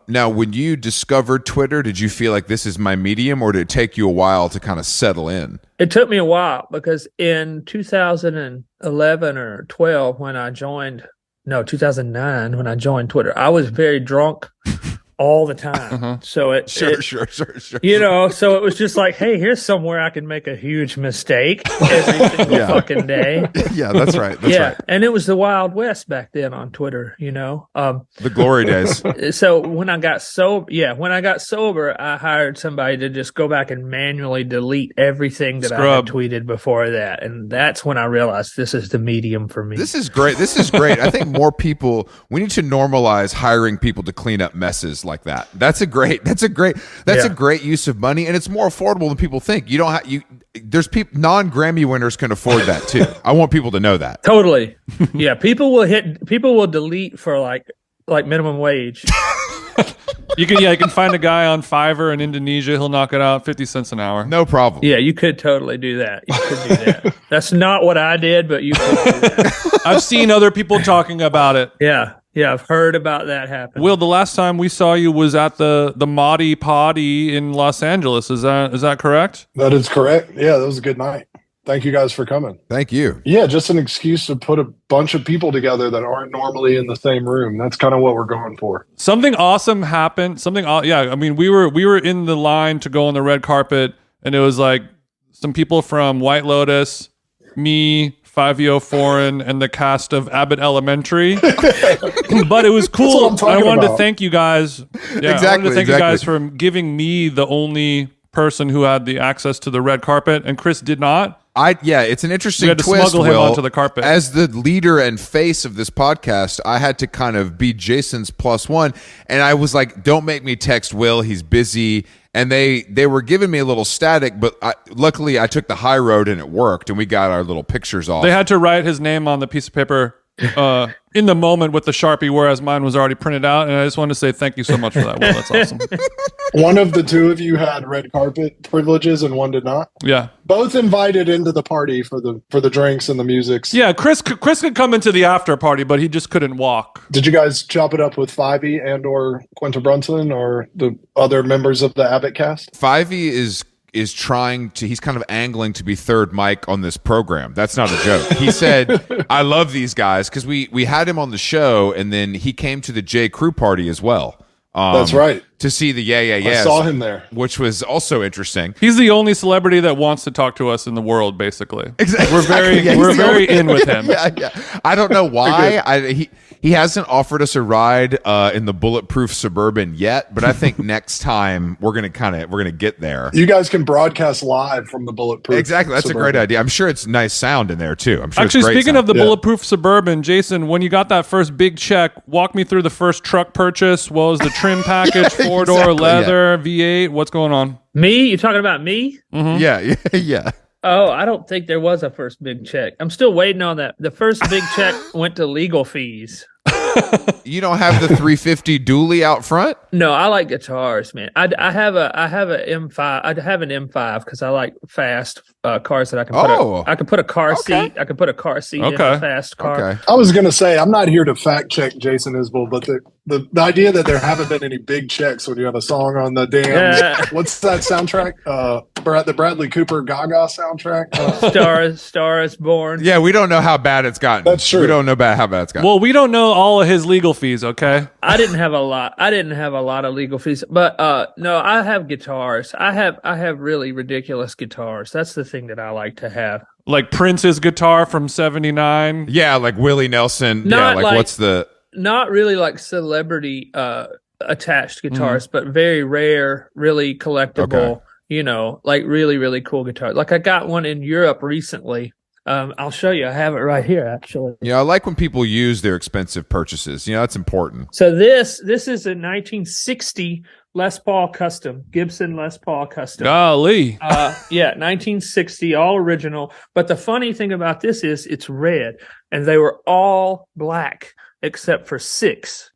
now, when you discovered Twitter, did you feel like this is my medium, or did it take you a while to kind of settle in? It took me a while because in 2011 or 12 when I joined 2009 when I joined Twitter, I was very drunk all the time. So Sure. So it was just like, hey, here's somewhere I can make a huge mistake every single fucking day. Yeah, that's right. Right. And it was the Wild West back then on Twitter, the glory days. So when I got sober, I hired somebody to just go back and manually delete everything that I had tweeted before that. And that's when I realized this is the medium for me. This is great. I think more people, we need to normalize hiring people to clean up messes like that. That's a great use of money, and it's more affordable than people think. There's people, non-Grammy winners can afford that too. I want people to know that. Totally. Yeah, people will delete for like minimum wage. You can find a guy on Fiverr in Indonesia. He'll knock it out 50 cents an hour. No problem. Yeah, you could totally do that. You could do that. That's not what I did, but you could do that. I've seen other people talking about it. Yeah, I've heard about that happen. Will, the last time we saw you was at the Mahdi Potty in Los Angeles. Is that correct? That is correct. Yeah, that was a good night. Thank you guys for coming. Thank you. Yeah, just an excuse to put a bunch of people together that aren't normally in the same room. That's kind of what we're going for. Something awesome happened. I mean, we were in the line to go on the red carpet, and it was like some people from White Lotus, me, 5EO Foreign, and the cast of Abbott Elementary. But it was cool. I wanted to thank you guys. Yeah, I wanted to thank you guys for giving me the only person who had the access to the red carpet, and Chris did not. It's an interesting twist. We had to smuggle him onto the carpet. As the leader and face of this podcast, I had to kind of be Jason's plus one, and I was like, "Don't make me text Will; he's busy." And they were giving me a little static, but luckily I took the high road and it worked, and we got our little pictures off. They had to write his name on the piece of paper in the moment with the Sharpie, whereas mine was already printed out. And I just wanted to say thank you so much for that, Will. That's awesome. One of the two of you had red carpet privileges and one did not. Yeah. Both invited into the party for the drinks and the musics. Yeah, Chris could come into the after party, but he just couldn't walk. Did you guys chop it up with Fivey and or Quinta Brunson or the other members of the Abbott cast? Fivey is trying to, he's kind of angling to be third mic on this program. That's not a joke. He said, I love these guys, because we had him on the show, and then he came to the J. Crew party as well. That's right. To see the Yeah Yeah Yeahs. I saw him there. Which was also interesting. He's the only celebrity that wants to talk to us in the world, basically. Exactly. We're very in with him. Yeah. I don't know why. He hasn't offered us a ride in the bulletproof Suburban yet, but I think next time we're gonna get there. You guys can broadcast live from the bulletproof. Exactly, that's Suburban. a great idea. I'm sure it's nice sound in there too. I'm sure. Actually, it's great speaking sound. of the bulletproof Suburban, Jason, when you got that first big check, walk me through the first truck purchase. What was the trim package? 4-door leather, V8. What's going on? Me? You talking about me? Mm-hmm. Yeah. Oh, I don't think there was a first big check. I'm still waiting on that. The first big check went to legal fees. You don't have the 350 dually out front? No, I like guitars, man. I have an M5. I have an M5 because I like fast cars that I can put a car seat. I can put a car seat in a fast car. Okay. I was going to say, I'm not here to fact check Jason Isbell, but the idea that there haven't been any big checks when you have a song on the damn, what's that soundtrack? The Bradley Cooper Gaga soundtrack? Star is Born. Yeah, we don't know how bad it's gotten. That's true. We don't know how bad it's gotten. Well, we don't know all of his legal fees, okay? I didn't have a lot of legal fees, but no, I have guitars. I have really ridiculous guitars. That's the thing that I like to have. Like Prince's guitar from '79. Yeah, like Willie Nelson. Not like what's the... Not really like celebrity attached guitars, but very rare, really collectible, like really, really cool guitars. Like I got one in Europe recently. I'll show you. I have it right here, actually. Yeah, I like when people use their expensive purchases. That's important. So this is a 1960 Les Paul Custom, Gibson Les Paul Custom. Golly. 1960, all original. But the funny thing about this is it's red, and they were all black except for 6.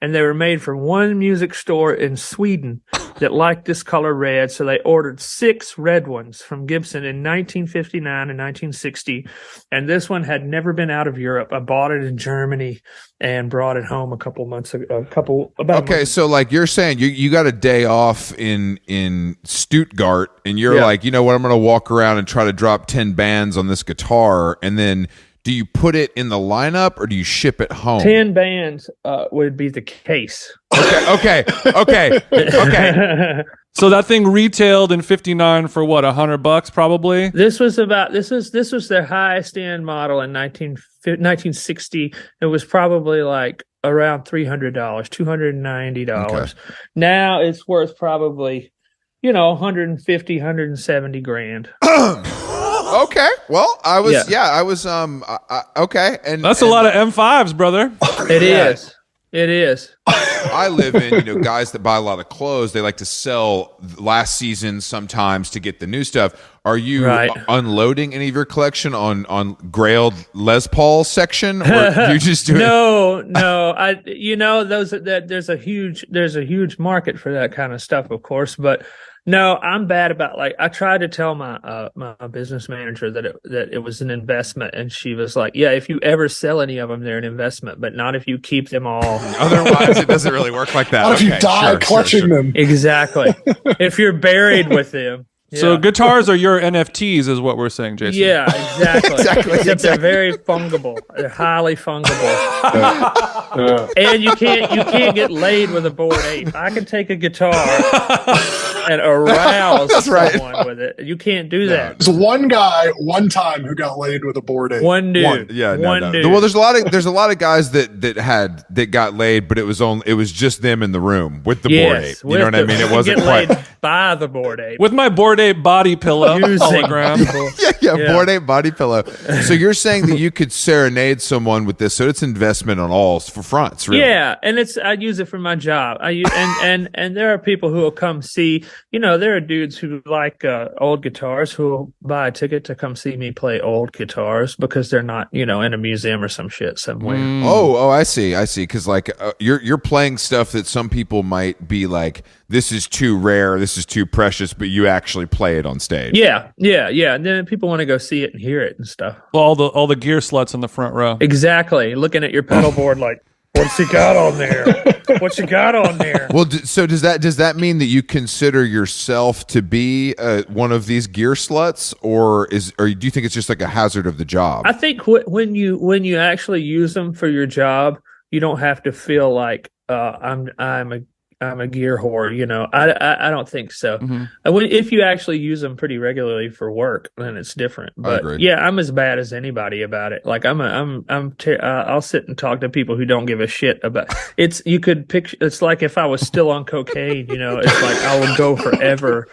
And they were made for one music store in Sweden that liked this color red. So they ordered 6 red ones from Gibson in 1959 and 1960. And this one had never been out of Europe. I bought it in Germany and brought it home a couple months ago. So like you're saying, you got a day off in Stuttgart, and you're like, you know what, I'm going to walk around and try to drop 10 bands on this guitar, and then do you put it in the lineup or do you ship it home? 10 bands would be the case. Okay. So that thing retailed in '59 for what, $100 probably? This was their highest end model in 1960. It was probably like around $300, $290. Okay. Now it's worth probably, 150, 170 grand. Okay. Well, I was okay. And that's a lot of M5s, brother. It is. It is. I live in, guys that buy a lot of clothes, they like to sell last season sometimes to get the new stuff. Are you unloading any of your collection on Grailed Les Paul section, or you just do No. There's a huge market for that kind of stuff, of course, but no, I'm bad about, like, I tried to tell my my business manager that it was an investment, and she was like, yeah, if you ever sell any of them, they're an investment, but not if you keep them all. Otherwise, it doesn't really work like that. Not if you die clutching them. Exactly. If you're buried with them. Yeah. So guitars are your NFTs, is what we're saying, Jason. Yeah, exactly. Except they're very fungible. They're highly fungible. And you can't get laid with a Bored Ape. I can take a guitar and arouse someone with it. You can't do that. There's one guy, one time, who got laid with a Bored Ape. One dude. One dude. Well, there's a lot of guys that got laid, but it was just them in the room with the Bored Ape. You know what I mean? It wasn't quite laid by the Bored Ape. With my Bored Ape body pillow hologram. Bored Ape body pillow. So you're saying that you could serenade someone with this? So it's investment on all for fronts, really. Yeah, and I use it for my job. And there are people who will come see. there are dudes who like old guitars who will buy a ticket to come see me play old guitars because they're not, in a museum or some shit somewhere. Oh, I see. Because like you're playing stuff that some people might be like, this is too rare, this is too precious, but you actually play it on stage. Yeah. And then people want to go see it and hear it and stuff. Well, all the gear sluts in the front row. Exactly. Looking at your pedal board like, what's he got on there? What's he got on there? Well, so does that mean that you consider yourself to be one of these gear sluts, or do you think it's just like a hazard of the job? I think when you actually use them for your job, you don't have to feel like I'm a gear whore. I don't think so. Mm-hmm. If you actually use them pretty regularly for work, then it's different. But yeah, I'm as bad as anybody about it. Like I'll sit and talk to people who don't give a shit about it's. You could picture it's like if I was still on cocaine. It's like I would go forever.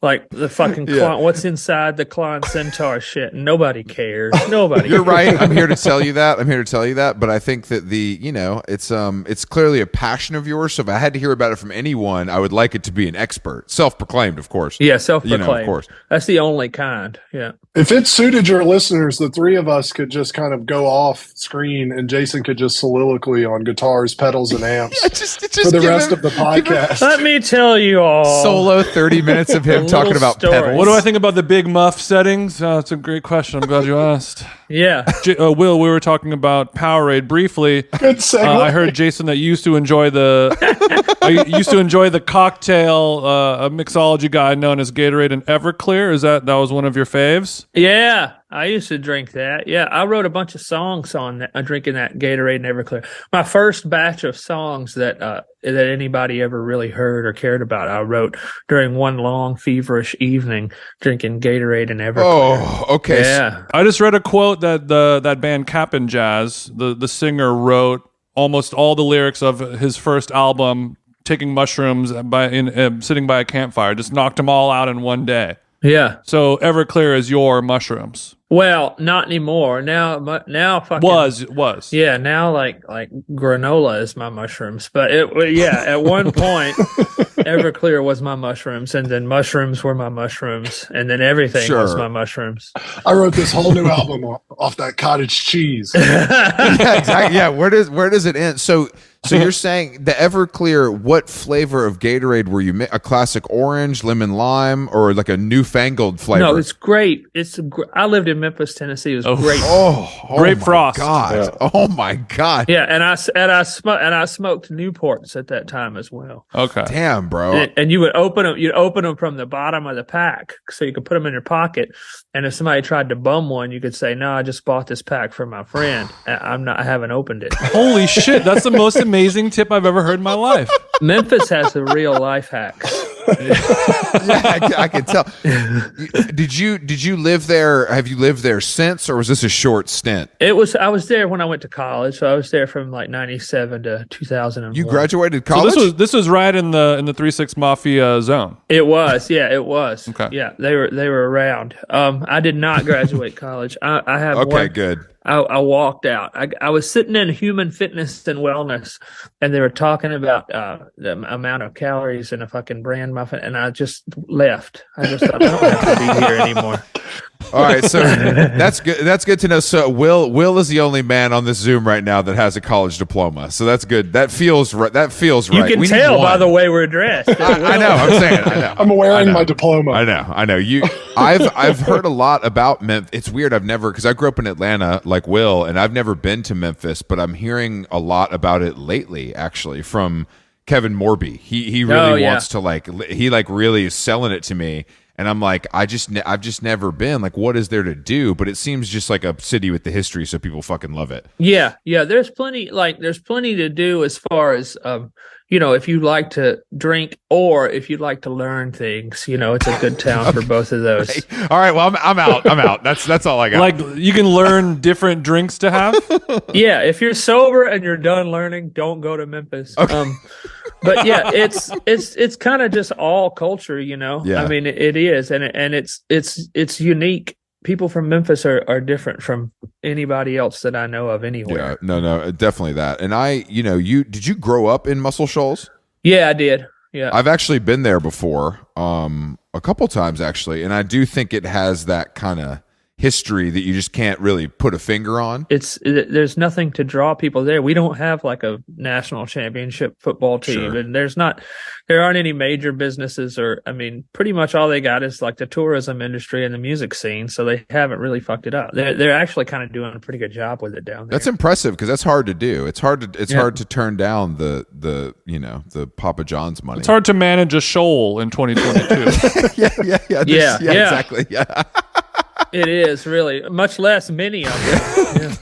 Like the fucking what's inside the Klein Centaur shit. Nobody cares. Nobody. You're right. I'm here to tell you that. But I think that it's clearly a passion of yours. So if I had to hear about it from anyone, I would like it to be an expert, self-proclaimed, of course. Yeah, self-proclaimed. Of course. That's the only kind. Yeah. If it suited your listeners, the three of us could just kind of go off screen, and Jason could just soliloquy on guitars, pedals, and amps just for the rest of the podcast. Let me tell you all. Solo 30 minutes of him talking about story. pedals. What do I think about the big muff settings? It's a great question. I'm glad you asked. Yeah. Will, we were talking about Powerade briefly. Good segue. I heard, Jason, that you used to enjoy the cocktail mixology guy known as Gatorade and Everclear. That was one of your faves? Yeah, I used to drink that. Yeah, I wrote a bunch of songs on that, drinking that Gatorade and Everclear. My first batch of songs that anybody ever really heard or cared about, I wrote during one long feverish evening drinking Gatorade and Everclear. Oh, okay. Yeah. I just read a quote that that band Cap'n Jazz, the singer, wrote almost all the lyrics of his first album, taking mushrooms sitting by a campfire, just knocked them all out in one day. Yeah. So Everclear is your mushrooms. Well, not anymore. Now fucking Was. Yeah, now like granola is my mushrooms. But at one point Everclear was my mushrooms, and then mushrooms were my mushrooms, and then everything was my mushrooms. I wrote this whole new album off that cottage cheese. Yeah, exactly. Yeah, where does it end? So you're saying the Everclear, what flavor of Gatorade were you? A classic orange, lemon lime, or like a newfangled flavor? No, it's grape. I lived in Memphis, Tennessee. It was grape. Grape frost. God. Yeah. Oh my God. Yeah, and I smoked Newports at that time as well. Okay. Damn, bro. And you would open them. You'd open them from the bottom of the pack, so you could put them in your pocket. And if somebody tried to bum one, you could say, "No, I just bought this pack for my friend. I haven't opened it." Holy shit! That's the most amazing tip I've ever heard in my life. Memphis has the real life hacks. Yeah, I can tell. Did you live there? Have you lived there since, or was this a short stint? I was there when I went to college, so I was there from like 97 to 2001. You graduated college? So this was right in the 3-6 Mafia zone. It was, yeah, it was. Okay. Yeah, they were around. I did not graduate college. I have okay, good. I walked out. I was sitting in Human Fitness and Wellness, and they were talking about the amount of calories in a fucking bran muffin, and I just left. I just thought, I don't have to be here anymore. All right, so that's good. That's good to know. So Will is the only man on this Zoom right now that has a college diploma. So that's good. That feels right. You can tell by the way we're dressed. I know. I'm saying. I know. I'm wearing my diploma. I know. I've heard a lot about Memphis. It's weird. Because I grew up in Atlanta, like Will, and I've never been to Memphis, but I'm hearing a lot about it lately. Actually, from Kevin Morby. He really wants to really is selling it to me. And I'm like, I've just never been. Like, what is there to do? But it seems just like a city with the history, so people fucking love it. Yeah. There's plenty to do as far as if you like to drink or if you like to learn things. It's a good town for both of those. Okay. All right. Well, I'm out. That's all I got. Like, you can learn different drinks to have. Yeah. If you're sober and you're done learning, don't go to Memphis. Okay. But yeah, it's kind of just all culture, Yeah. I mean, it is, and it's unique. People from Memphis are different from anybody else that I know of anywhere. Yeah, no, definitely that. And did you grow up in Muscle Shoals? Yeah, I did. Yeah. I've actually been there before, a couple times actually, and I do think it has that kind of history that you just can't really put a finger on. There's nothing to draw people there. We don't have like a national championship football team, Sure. and there aren't any major businesses, or I mean, pretty much all they got is like the tourism industry and the music scene. So they haven't really fucked it up. They're actually kind of doing a pretty good job with it down there. That's impressive because that's hard to do. It's hard to turn down the Papa John's money. It's hard to manage a shoal in 2022. yeah, exactly. Yeah. It is really, much less many of them. Yeah.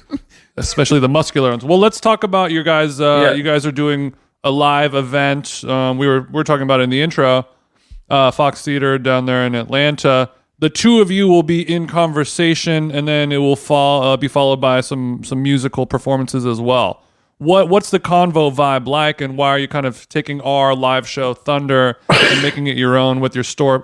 Especially the muscular ones. Well, let's talk about your guys. You guys are doing a live event. We were talking about it in the intro. Fox Theater down there in Atlanta. The two of you will be in conversation, and then it will be followed by some musical performances as well. What's the convo vibe like, and why are you kind of taking our live show Thunder and making it your own with your star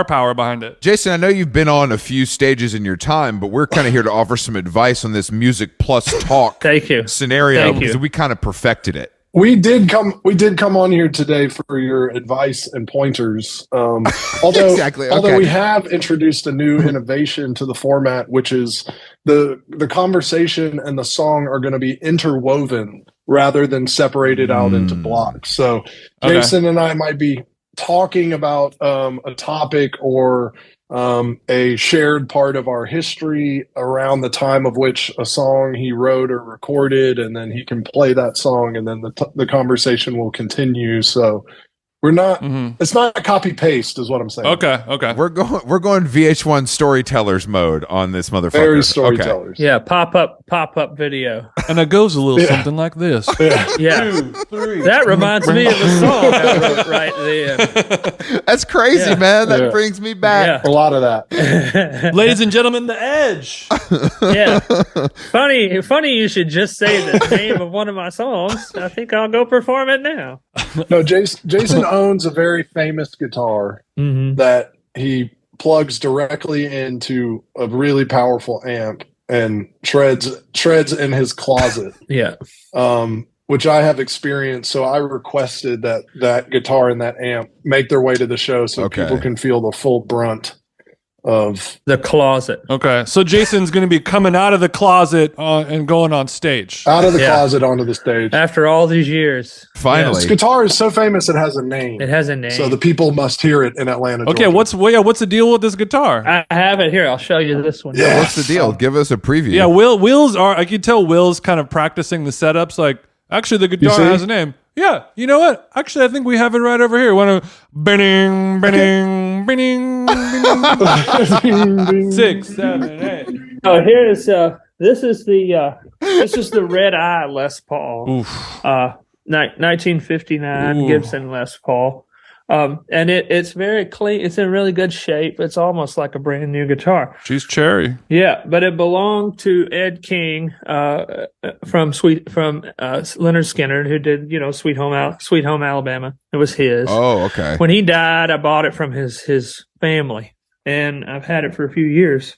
power behind it? Jason, I know you've been on a few stages in your time, but we're kind of here to offer some advice on this music plus talk Thank you. scenario because we kind of perfected it. We did come on here today for your advice and pointers. Although Exactly. Okay. although we have introduced a new innovation to the format, which is the conversation and the song are going to be interwoven rather than separated out into blocks. So Jason and I might be talking about a topic or a shared part of our history around the time of which a song he wrote or recorded, and then he can play that song, and then the conversation will continue. So we're not. It's not a copy paste, is what I'm saying. Okay. We're going VH1 storytellers mode on this motherfucker. Very storytellers. Yeah, pop up video. And it goes a little something like this. Yeah. 2, 3. That reminds me of the song I wrote right then. That's crazy, Yeah. man. That Yeah. brings me back. A lot of that. Ladies and gentlemen, The Edge. Yeah. Funny you should just say the name of one of my songs. I think I'll go perform it now. No, Jason owns a very famous guitar that he plugs directly into a really powerful amp and shreds in his closet. Yeah. Which I have experienced. So I requested that guitar and that amp make their way to the show so people can feel the full brunt of The closet. Okay, so Jason's going to be coming out of the closet and going on stage. out of the closet onto the stage. After all these years. Finally. This guitar is so famous it has a name. It has a name. So the people must hear it in Atlanta. Okay, Georgia. what's the deal with this guitar? I have it here. I'll show you this one. Yeah. What's the deal? Give us a preview. Yeah, I can tell Will's kind of practicing the setups. Like, actually, the guitar see? has a name. Yeah, you know what? Actually, I think we have it right over here. Want to bing, bing, bing, bing, 6, 7, 8. Oh, this is the Red Eye Les Paul. 1959 Ooh. Gibson Les Paul. And it's very clean. It's in really good shape. It's almost like a brand new guitar. She's cherry. Yeah, but it belonged to Ed King from Leonard Skinner, who did Sweet Home Alabama. It was his. Oh, okay. When he died, I bought it from his family, and I've had it for a few years.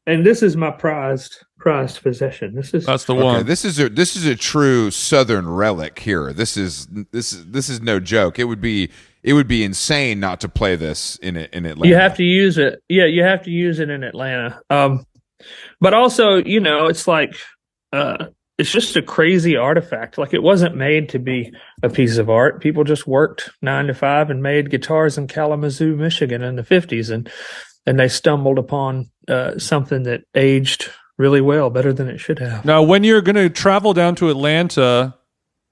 And this is my prized possession. That's the one. Okay, this is a true Southern relic here. This is no joke. It would be insane not to play this in Atlanta. You have to use it. Yeah, you have to use it in Atlanta. But also, it's like it's just a crazy artifact. Like, it wasn't made to be a piece of art. People just worked 9 to 5 and made guitars in Kalamazoo, Michigan in the 50s, and they stumbled upon something that aged really well, better than it should have. Now, when you're going to travel down to Atlanta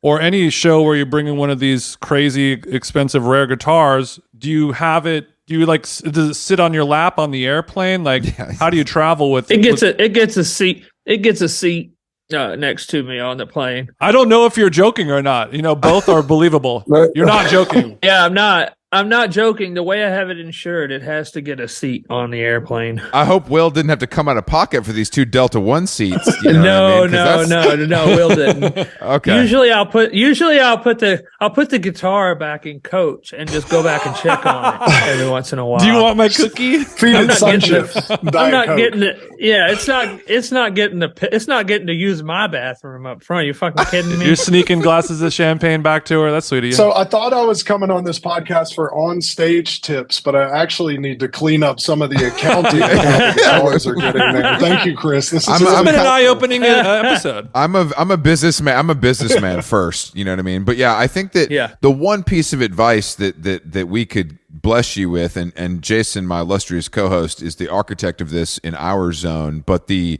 or any show where you're bringing one of these crazy, expensive, rare guitars, do you have it? Does it sit on your lap on the airplane? Like, how do you travel with it? It gets a seat. It gets a seat next to me on the plane. I don't know if you're joking or not. Both are believable. You're not joking. Yeah, I'm not. I'm not joking. The way I have it insured, it has to get a seat on the airplane. I hope Will didn't have to come out of pocket for these 2 Delta One seats. No, Will didn't. Okay. Usually I'll put the guitar back in coach and just go back and check on it every once in a while. Do you want my cookie? Feed it sun chips. I'm not getting it. Yeah, it's not getting to use my bathroom up front. You fucking kidding me? You're sneaking glasses of champagne back to her. That's sweet of you. So I thought I was coming on this podcast for on-stage tips, but I actually need to clean up some of the accounting that the guitars are getting there. Thank you, Chris. This has been an eye-opening episode. I'm a businessman. I'm a businessman first. You know what I mean? But yeah, I think that the one piece of advice that we could bless you with, and Jason, my illustrious co-host, is the architect of this in our zone. But the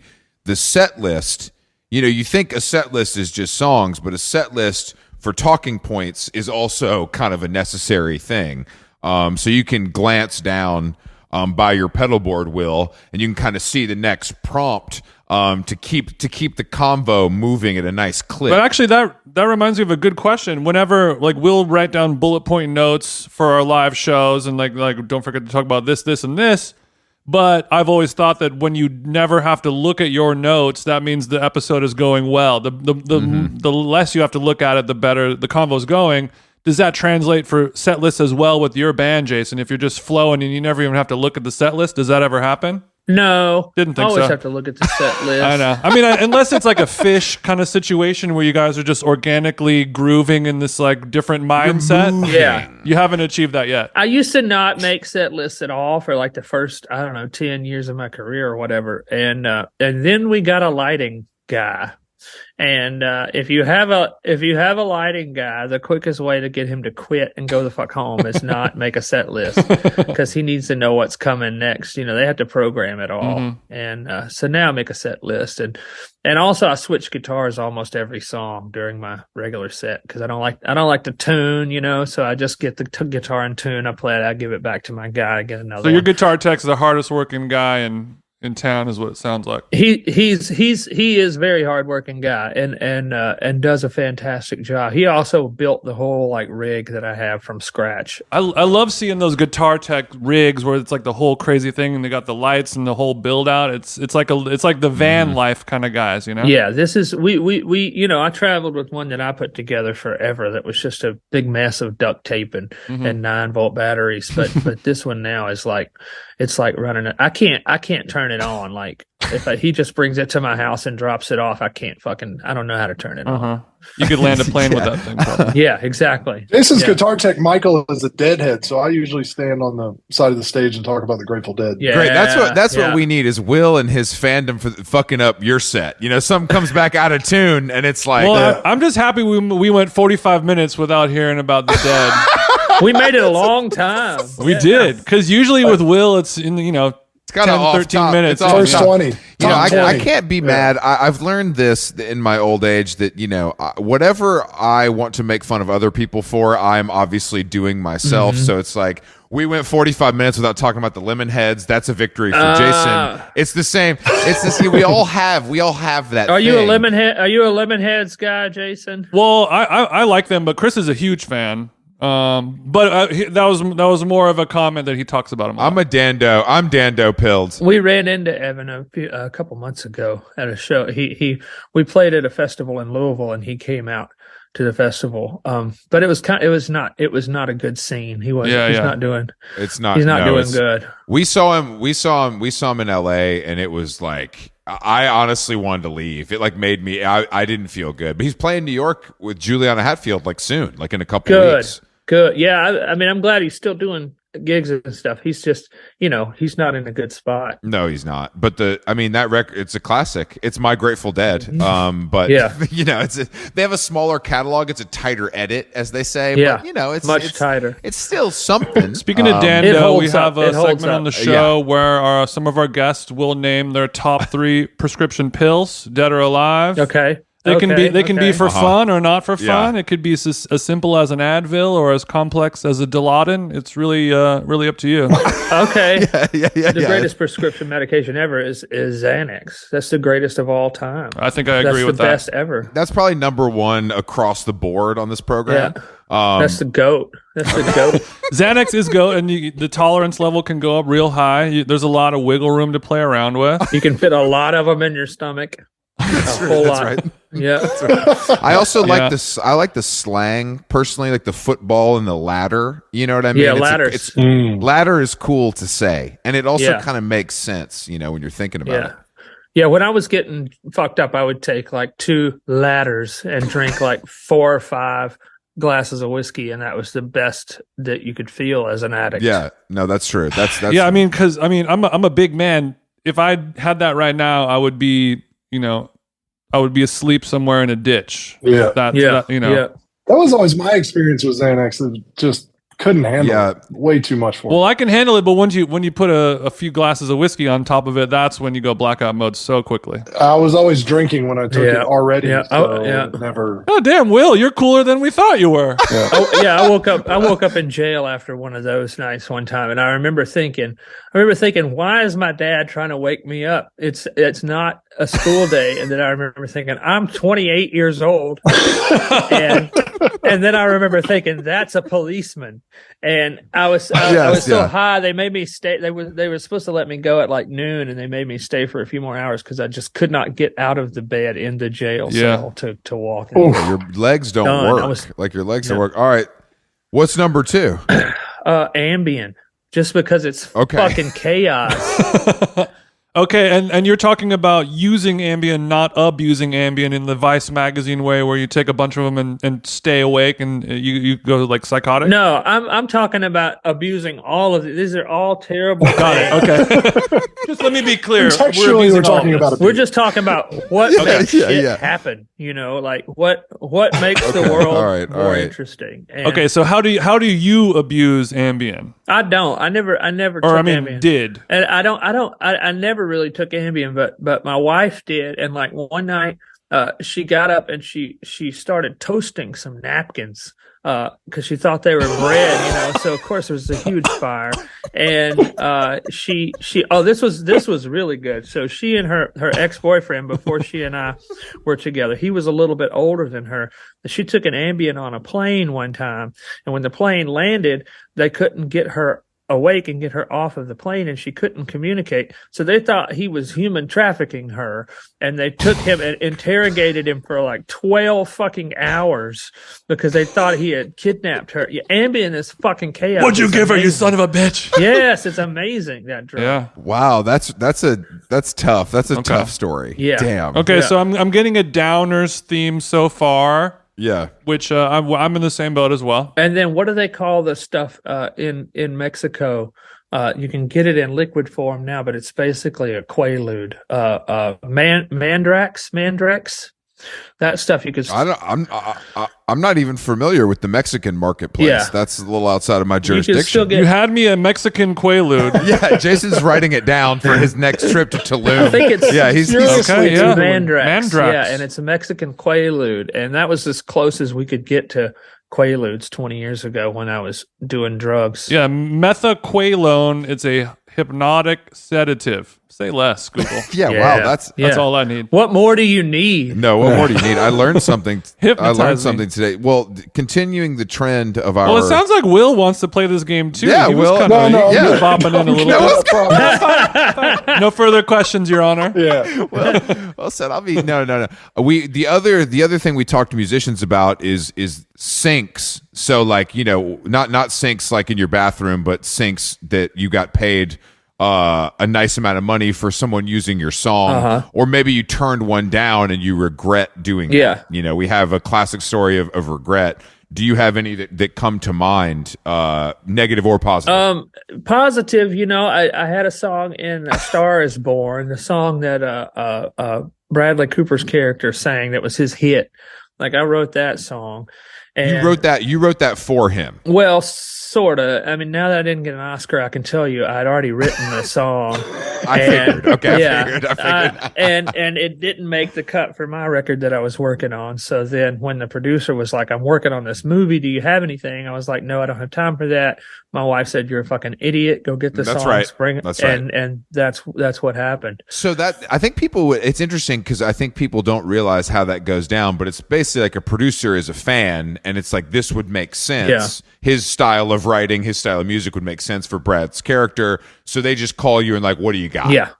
set list, you think a set list is just songs, but a set list for talking points is also kind of a necessary thing. So you can glance down by your pedal board, Will, and you can kind of see the next prompt to keep the convo moving at a nice clip. But actually, that reminds me of a good question. Whenever we'll write down bullet point notes for our live shows, and like don't forget to talk about this, and this. But I've always thought that when you never have to look at your notes, that means the episode is going well. The less you have to look at it, the better the convo's going. Does that translate for set lists as well with your band, Jason? If you're just flowing and you never even have to look at the set list, does that ever happen? No. Didn't think I always so. have to look at the set list. I know. I mean, unless it's like a fish kind of situation where you guys are just organically grooving in this different mindset. Yeah. You haven't achieved that yet. I used to not make set lists at all for the first, 10 years of my career or whatever. And then we got a lighting guy. And if you have a lighting guy, the quickest way to get him to quit and go the fuck home is not make a set list, because he needs to know what's coming next. They have to program it all. Mm-hmm. And so now I make a set list, and also I switch guitars almost every song during my regular set, because I don't like to tune, so I just get the guitar in tune, I play it, I give it back to my guy, I get another. So your guitar tech's the hardest working guy in town, is what it sounds like. He is very hardworking guy and does a fantastic job. He also built the whole rig that I have from scratch. I love seeing those guitar tech rigs where it's the whole crazy thing and they got the lights and the whole build out. It's like the van life kind of guys, Yeah, this is we I traveled with one that I put together forever that was just a big mess of duct tape and 9-volt batteries. But this one now is it's like running it. I can't turn it on. If he just brings it to my house and drops it off, I don't know how to turn it on. You could land a plane with that thing. Probably. Yeah, exactly. Jason's guitar tech, Michael, is a deadhead, so I usually stand on the side of the stage and talk about the Grateful Dead. Yeah, great. That's what we need is Will and his fandom for fucking up your set. Something comes back out of tune, and it's like. Well, I'm just happy we went 45 minutes without hearing about the Dead. We made it a long time. We did, because usually with Will, it's in it's kind of 13 minutes. It's first 20. I can't be mad. I've learned this in my old age that, whatever I want to make fun of other people for, I'm obviously doing myself. So it's we went 45 minutes without talking about the lemon heads. That's a victory for Jason. It's the same. We all have that. Are you a lemon head? Are you a lemon heads guy, Jason? Well, I like them, but Chris is a huge fan. But that was more of a comment that he talks about him. I'm Dando pilled. We ran into Evan a couple months ago at a show. We played at a festival in Louisville, and he came out to the festival. But it was not a good scene. He's not doing good. We saw him in LA, and it was I honestly wanted to leave. It made me. I didn't feel good. But he's playing New York with Juliana Hatfield soon, in a couple of weeks. Good. Yeah. I mean, I'm glad he's still doing gigs and stuff. He's just, he's not in a good spot. No, he's not. But that record, it's a classic. It's My Grateful Dead. But they have a smaller catalog. It's a tighter edit, as they say. Yeah. But, it's much tighter. It's still something. Speaking of Dando, we have a segment on the show where some of our guests will name their top 3 prescription pills, dead or alive. Okay. They can be for fun or not for Yeah. fun. It could be as simple as an Advil or as complex as a Dilaudid. It's really really up to you. Okay. Yeah. The greatest prescription medication ever is Xanax. That's the greatest of all time. I think I agree with that. That's the best ever. That's probably number one across the board on this program. That's the GOAT. That's the GOAT. Xanax is GOAT, and the tolerance level can go up real high. There's a lot of wiggle room to play around with. You can fit a lot of them in your stomach. A whole lot. Right. Yeah. I also like this. I like the slang personally, like the football and the ladder. You know what I mean? Yeah, ladders. Ladder is cool to say, and it also Yeah. kind of makes sense. You know, when you're thinking about it. Yeah, when I was getting fucked up, I would take like 2 ladders and drink like 4 or 5 glasses of whiskey, and that was the best that you could feel as an addict. Yeah, no, that's true. That's Yeah, because I'm a big man. If I had that right now, I would be asleep somewhere in a ditch. Yeah. That was always my experience with Xanax. It just couldn't handle it. Way too much for me. Well, I can handle it, but when you put a few glasses of whiskey on top of it, that's when you go blackout mode so quickly. I was always drinking when I took it already. Yeah. Never. Oh damn, Will, you're cooler than we thought you were. I woke up in jail after one of those nights one time, and I remember thinking, why is my dad trying to wake me up? It's not a school day. And then I remember thinking, I'm 28 years old, and then I remember thinking, that's a policeman. And I was so high, they made me stay. They were supposed to let me go at like noon, and they made me stay for a few more hours because I just could not get out of the bed in the jail cell to walk. Your legs don't work. Your legs don't work. All right, what's number 2? Ambien, just because it's fucking chaos. Okay, and you're talking about using Ambien, not abusing Ambien in the Vice magazine way, where you take a bunch of them and stay awake and you go like psychotic. No, I'm talking about abusing all of it. These are all terrible. Got it. Okay. Just let me be clear. We're talking about. We're just talking about what makes shit happen. You know, like what makes the world more interesting. And okay, so how do you abuse Ambien? I don't. I never took Ambien. Did. And I never really took Ambien, but my wife did. And like one night, she got up and she started toasting some napkins, because she thought they were bread, you know. So of course there was a huge fire, and this was really good. So she and her ex-boyfriend, before she and I were together, he was a little bit older than her. She took an Ambien on a plane one time, and when the plane landed, they couldn't get her awake and get her off of the plane, and she couldn't communicate. So they thought he was human trafficking her, and they took him and interrogated him for like 12 fucking hours because they thought he had kidnapped her. Yeah, Ambien is fucking chaos. What'd you give her, you son of a bitch? Yes, it's amazing, that drug. Yeah. Wow, that's tough. That's a tough story. Yeah. Damn. Okay, so I'm getting a downers theme so far. Yeah. Which I'm in the same boat as well. And then what do they call the stuff in Mexico? You can get it in liquid form now, but it's basically a Quaalude. Mandrex. That stuff you could. I'm not even familiar with the Mexican marketplace. Yeah. That's a little outside of my jurisdiction. You had me a Mexican Quaalude. Yeah, Jason's writing it down for his next trip to Tulum. I think it's he's okay. Yeah, Mandrex. Yeah, and it's a Mexican Quaalude, and that was as close as we could get to Quaaludes 20 years ago when I was doing drugs. Yeah, methaqualone. It's a hypnotic sedative. Say less, Google. Yeah, wow, that's all I need. What more do you need? No, what more do you need? I learned something. Hypnotize me. Today. Well, continuing the trend of our. Well, it sounds like Will wants to play this game too. Yeah, he was Will. bopping in a little bit. No further questions, Your Honor. Yeah. Well said. I'll be no. The other thing we talk to musicians about is sinks. So like, you know, not sinks like in your bathroom, but sinks that you got paid a nice amount of money for someone using your song, or maybe you turned one down and you regret doing that. You know, we have a classic story of regret. Do you have any that come to mind, negative or positive? Positive, you know, I had a song in A Star Is Born, the song that Bradley Cooper's character sang that was his hit. Like I wrote that song. And you wrote that for him. Well, sorta. I mean, now that I didn't get an Oscar, I can tell you I'd already written the song. I figured. Okay, I figured. And it didn't make the cut for my record that I was working on. So then when the producer was like, I'm working on this movie, do you have anything? I was like, no, I don't have time for that. My wife said, you're a fucking idiot. Go get the songs. Right. Bring it. That's right. And that's what happened. So that, I think people, it's interesting because I think people don't realize how that goes down, but it's basically like a producer is a fan and it's like, this would make sense. Yeah. His style of writing, his style of music would make sense for Brad's character. So they just call you and like, what do you got? Yeah.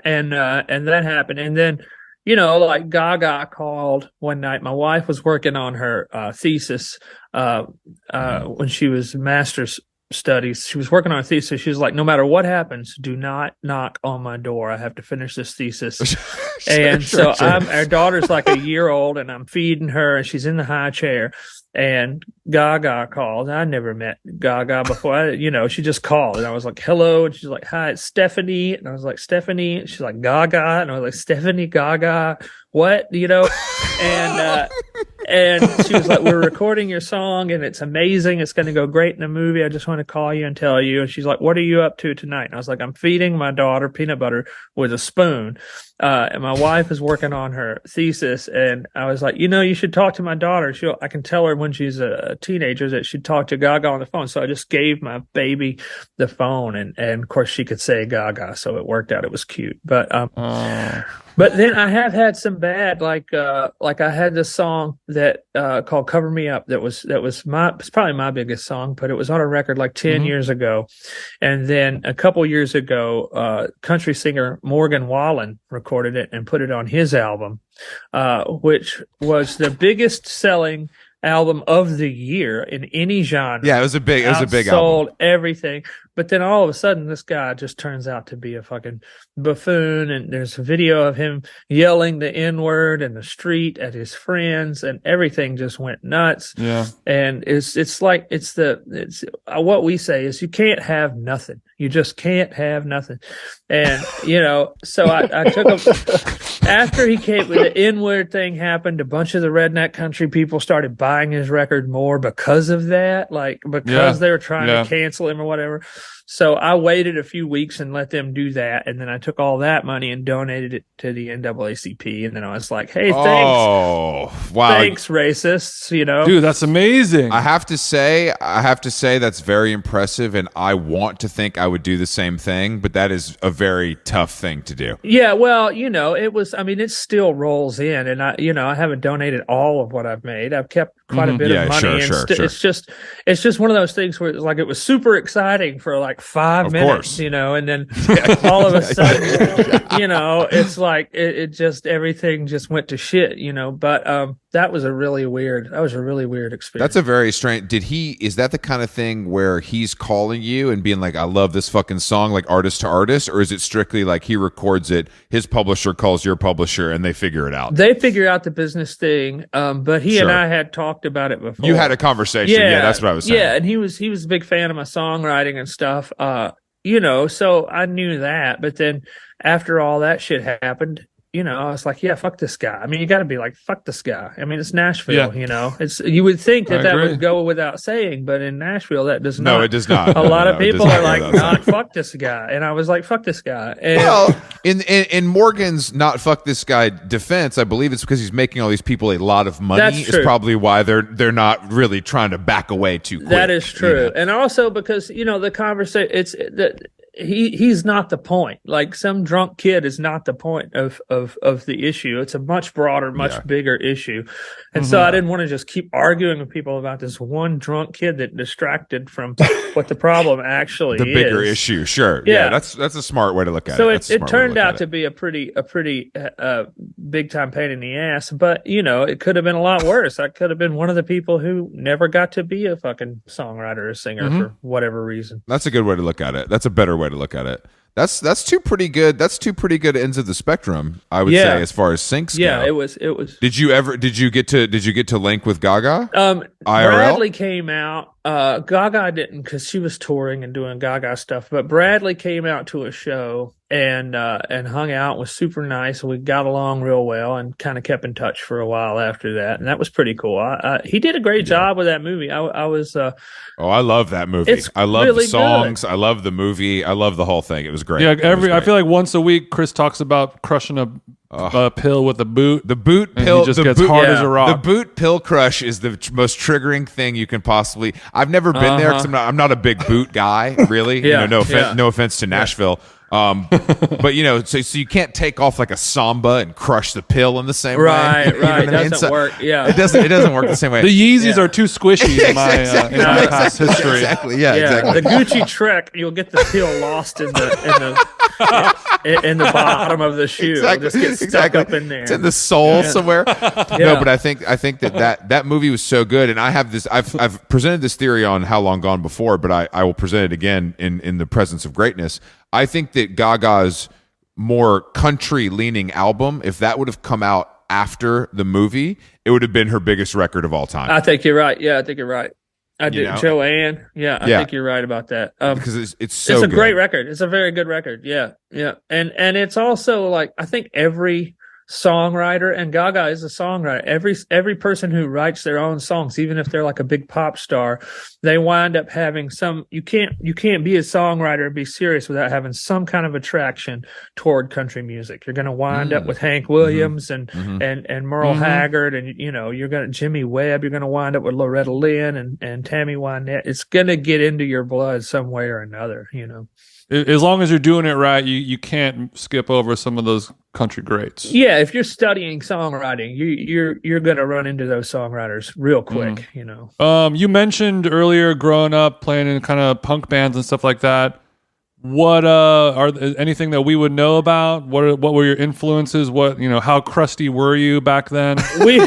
And that happened. And then, like Gaga called one night. My wife was working on her thesis when she was master's studies. She was working on a thesis. She was like, no matter what happens, do not knock on my door. I have to finish this thesis. Sure. Our daughter's like a year old and I'm feeding her and she's in the high chair and Gaga called. I never met Gaga before. She just called and I was like, hello. And she's like, hi, it's Stephanie. And I was like, Stephanie. And she's like, Gaga. And I was like, Stephanie Gaga. What? And she was like, we're recording your song and it's amazing. It's going to go great in the movie. I just want to call you and tell you. And she's like, what are you up to tonight? And I was like, I'm feeding my daughter peanut butter with a spoon. And my wife is working on her thesis. And I was like, you should talk to my daughter. I can tell her when she's a teenager that she'd talk to Gaga on the phone. So I just gave my baby the phone and of course she could say Gaga. So it worked out. It was cute. But then I have had some bad, like I had this song that called "Cover Me Up." It's probably my biggest song, but it was on a record like 10 years ago. And then a couple years ago, country singer Morgan Wallen recorded it and put it on his album, which was the biggest selling album of the year in any genre. Yeah, it was a big album. Sold everything. But then all of a sudden, this guy just turns out to be a fucking buffoon. And there's a video of him yelling the N-word in the street at his friends, and everything just went nuts. Yeah. And it's what we say is you can't have nothing. You just can't have nothing. And, so I took him after he came with the N-word thing happened, a bunch of the redneck country people started buying his record more because of that, because they were trying to cancel him or whatever. So I waited a few weeks and let them do that. And then I took all that money and donated it to the NAACP. And then I was like, hey, thanks. Oh, wow. Thanks, racists, Dude, that's amazing. I have to say that's very impressive. And I want to think I would do the same thing, but that is a very tough thing to do. Yeah, well, it still rolls in. And I haven't donated all of what I've made. I've kept quite a bit of money. Sure. It's just one of those things where it was super exciting for like 5 minutes, and then all of a sudden, it's like it just everything just went to shit, but that was a really weird experience. That's a very strange. Is that the kind of thing where he's calling you and being like, I love this fucking song, like artist to artist, or is it strictly like he records it, his publisher calls your publisher and they figure it out? They figure out the business thing, but he and I had talked about it before. You had a conversation. Yeah, that's what I was saying. Yeah, and he was a big fan of my songwriting and stuff. So I knew that. But then after all that shit happened, I was like, yeah, fuck this guy. I mean, you got to be like, fuck this guy. I mean, it's Nashville, It's you would think that would go without saying, but in Nashville, that does not. No, it does not. A lot of people are like, not fuck this guy. And I was like, fuck this guy. And well, in Morgan's not fuck this guy defense, I believe it's because he's making all these people a lot of money. That's true. Is probably why they're not really trying to back away too quick. That is true. And also because, the conversation, it's that. He's not the point. Like some drunk kid is not the point of the issue. It's a much broader, much bigger issue. And so I didn't want to just keep arguing with people about this one drunk kid that distracted from what the problem actually is. The bigger issue, sure. Yeah, that's a smart way to look at it. So it turned out to be a pretty big time pain in the ass, but it could have been a lot worse. I could have been one of the people who never got to be a fucking songwriter or singer for whatever reason. That's a good way to look at it. That's a better way to look at it. That's two pretty good ends of the spectrum, I would say, as far as syncs go. Yeah, it was. Did you get to link with Gaga? IRL? Bradley came out. Gaga didn't, because she was touring and doing Gaga stuff. But Bradley came out to a show and hung out, was super nice. We got along real well and kind of kept in touch for a while after that, and that was pretty cool. He did a great job with that movie. I was I love that movie. I love really the songs. good. I love the movie. I love the whole thing. It was great. Yeah, It was I great. feel like once a week Chris talks about crushing a pill with a boot. The boot and pill he just the gets boot, hard as a rock. The boot pill crush is the most triggering thing you can possibly. I've never been there because I'm not a big boot guy, really. Yeah, no offense to Nashville. But so you can't take off like a samba and crush the pill in the same way. Right. You know what I mean? Doesn't So work. Yeah, it doesn't work the same way. The Yeezys are too squishy in my past history. Exactly. Yeah. Exactly. The Gucci Trek, you'll get the pill lost in the bottom of the shoe. Exactly. It'll just get stuck up in there. It's in the soul somewhere. Yeah. No, but I think that movie was so good, and I have this. I've presented this theory on How Long Gone before, but I will present it again in the presence of greatness. I think that Gaga's more country-leaning album, if that would have come out after the movie, it would have been her biggest record of all time. I think you're right. Yeah, I think you're right. I did. Joanne. Yeah, I think you're right about that. Because it's so it's a good. great record. It's a very good record. Yeah, and it's also like I think every songwriter, and Gaga is a songwriter. Every person who writes their own songs, even if they're like a big pop star, they wind up having some. You can't be a songwriter and be serious without having some kind of attraction toward country music. You're going to wind up with Hank Williams and Merle Haggard, and you're going to Jimmy Webb. You're going to wind up with Loretta Lynn and Tammy Wynette. It's going to get into your blood some way or another. As long as you're doing it right, you can't skip over some of those country greats. Yeah, if you're studying songwriting, you're going to run into those songwriters real quick. You mentioned earlier growing up playing in kind of punk bands and stuff like that. What are anything that we would know about? What were your influences? How crusty were you back then? We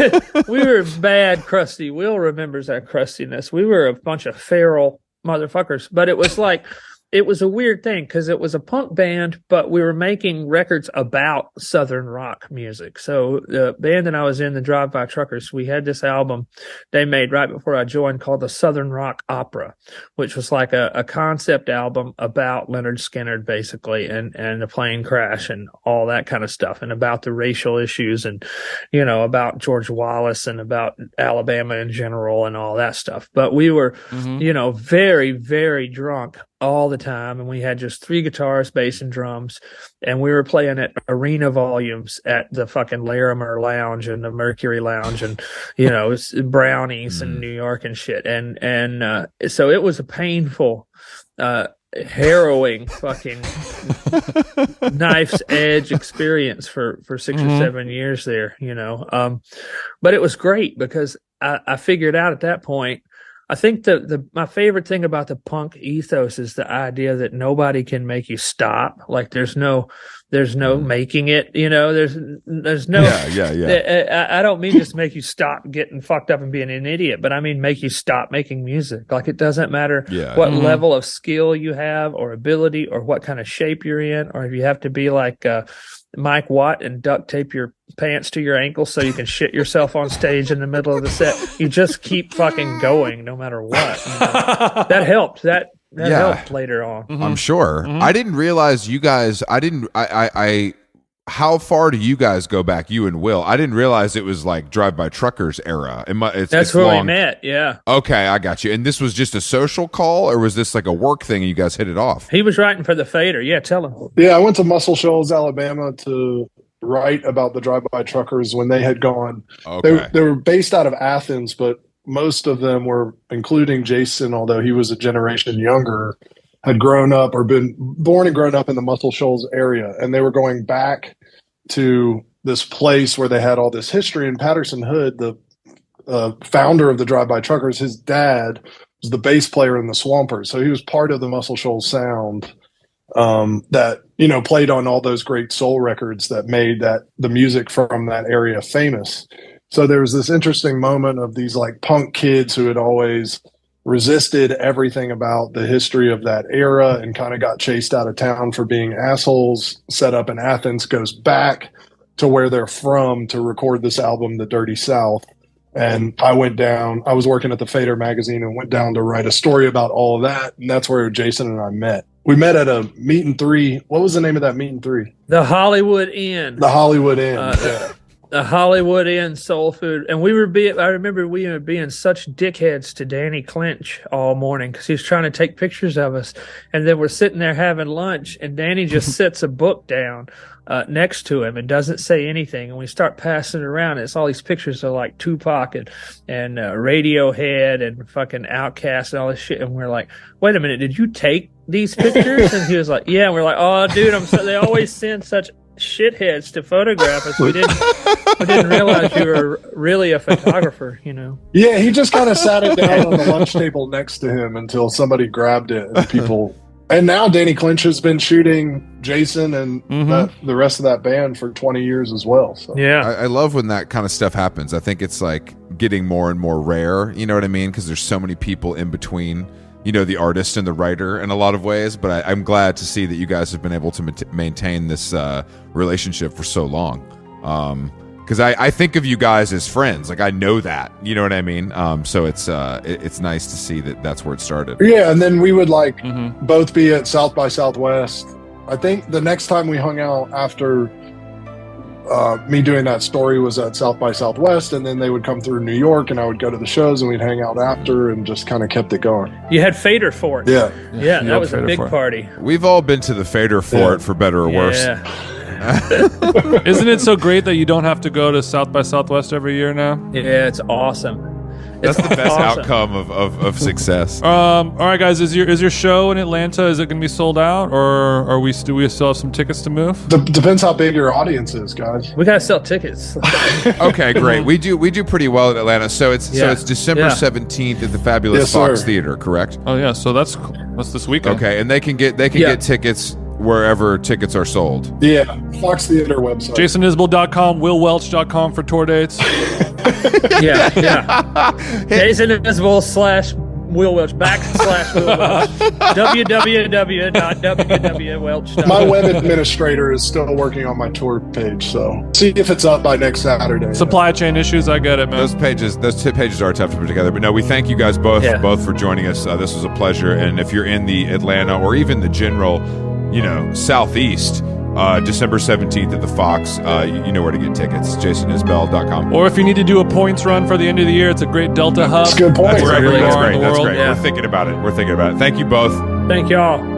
were bad crusty. Will remembers our crustiness. We were a bunch of feral motherfuckers, but it was like. It was a weird thing because it was a punk band, but we were making records about Southern rock music. So the band that I was in, the Drive-By Truckers, we had this album they made right before I joined called the Southern Rock Opera, which was like a concept album about Leonard Skinner, basically, and the plane crash and all that kind of stuff, and about the racial issues and, about George Wallace and about Alabama in general and all that stuff. But we were, very, very drunk all the time, and we had just 3 guitars, bass, and drums, and we were playing at arena volumes at the fucking Larimer Lounge and the Mercury Lounge, and Brownies in New York and shit, and so it was a painful, harrowing, fucking knife's edge experience for 6 or 7 years there, but it was great because I figured out at that point. I think my favorite thing about the punk ethos is the idea that nobody can make you stop. Like there's no making it, there's no, I don't mean just make you stop getting fucked up and being an idiot, but I mean, make you stop making music. Like it doesn't matter what level of skill you have or ability or what kind of shape you're in, or if you have to be like, Mike Watt and duct tape your pants to your ankles so you can shit yourself on stage in the middle of the set. You just keep fucking going no matter what. That helped. That helped later on. I'm sure. I didn't realize you guys. I how far do you guys go back, you and Will? I didn't realize it was like Drive-By Truckers era. That's where we met, yeah. Okay, I got you. And this was just a social call, or was this like a work thing and you guys hit it off? He was writing for the Fader. Yeah, tell him. Yeah, I went to Muscle Shoals, Alabama to write about the Drive-By Truckers when they had gone. Okay. They were based out of Athens, but most of them were, including Jason, although he was a generation younger, had grown up or been born and grown up in the Muscle Shoals area. And they were going back to this place where they had all this history. And Patterson Hood, the founder of the Drive-By Truckers, his dad was the bass player in the Swampers. So he was part of the Muscle Shoals sound that, played on all those great soul records that made the music from that area famous. So there was this interesting moment of these like punk kids who had always resisted everything about the history of that era and kind of got chased out of town for being assholes, set up in Athens, goes back to where they're from to record this album, The Dirty South. And I was working at the Fader magazine and went down to write a story about all of that. And that's where Jason and I met. we met at a meet and three. What was the name of that meet and three? The Hollywood Inn. The Hollywood Inn. The Hollywood Inn soul food. And I remember we were being such dickheads to Danny Clinch all morning because he was trying to take pictures of us. And then we're sitting there having lunch, and Danny just sets a book down next to him and doesn't say anything. And we start passing it around. And it's all these pictures of like Tupac and Radiohead and fucking Outkast and all this shit. And we're like, wait a minute, did you take these pictures? And he was like, yeah. And we're like, oh, dude, they always send such shitheads to photograph us. We didn't realize you were really a photographer, you know. Yeah, he just kind of sat it down on the lunch table next to him until somebody grabbed it, and people. And now Danny Clinch has been shooting Jason and the rest of that band for 20 years as well. So. Yeah, I love when that kind of stuff happens. I think it's like getting more and more rare. You know what I mean? Because there's so many people in between, you know, the artist and the writer in a lot of ways. But I'm glad to see that you guys have been able to maintain this relationship for so long. Because I think of you guys as friends. Like, I know that. You know what I mean? So it's nice to see that that's where it started. Yeah, and then we would both be at South by Southwest. I think the next time we hung out after me doing that story was at South by Southwest, and then they would come through New York, and I would go to the shows, and we'd hang out after, and just kind of kept it going. You had Fader Fort. Yeah, that was a big party. We've all been to the Fader Fort for better or worse. Isn't it so great that you don't have to go to South by Southwest every year now? Yeah, it's awesome. That's the best outcome of success. All right, guys, is your show in Atlanta? Is it going to be sold out, or do we still have some tickets to move? Depends how big your audience is, guys. We gotta sell tickets. Okay, great. We do pretty well in Atlanta. So it's December 17th at the fabulous Fox Theater, correct? Oh yeah, so that's this weekend. Okay, and they can get tickets wherever tickets are sold. Yeah, Fox Theater website. JasonIsbell.com, WillWelch.com for tour dates. yeah. Jason Isbell / Will Welch / Will Welch. www.www.welch.com. My web administrator is still working on my tour page, so see if it's up by next Saturday. Supply chain issues, I get it, man. Those pages are tough to put together. But no, we thank you guys both for joining us. This was a pleasure. And if you're in the Atlanta or even the general, Southeast, December 17th at the Fox, you know where to get tickets. JasonIsbell.com. Or if you need to do a points run for the end of the year, it's a great Delta hub. That's a good point. That's Wherever great. you are in the That's world. great. Yeah. We're thinking about it. Thank you both. Thank y'all.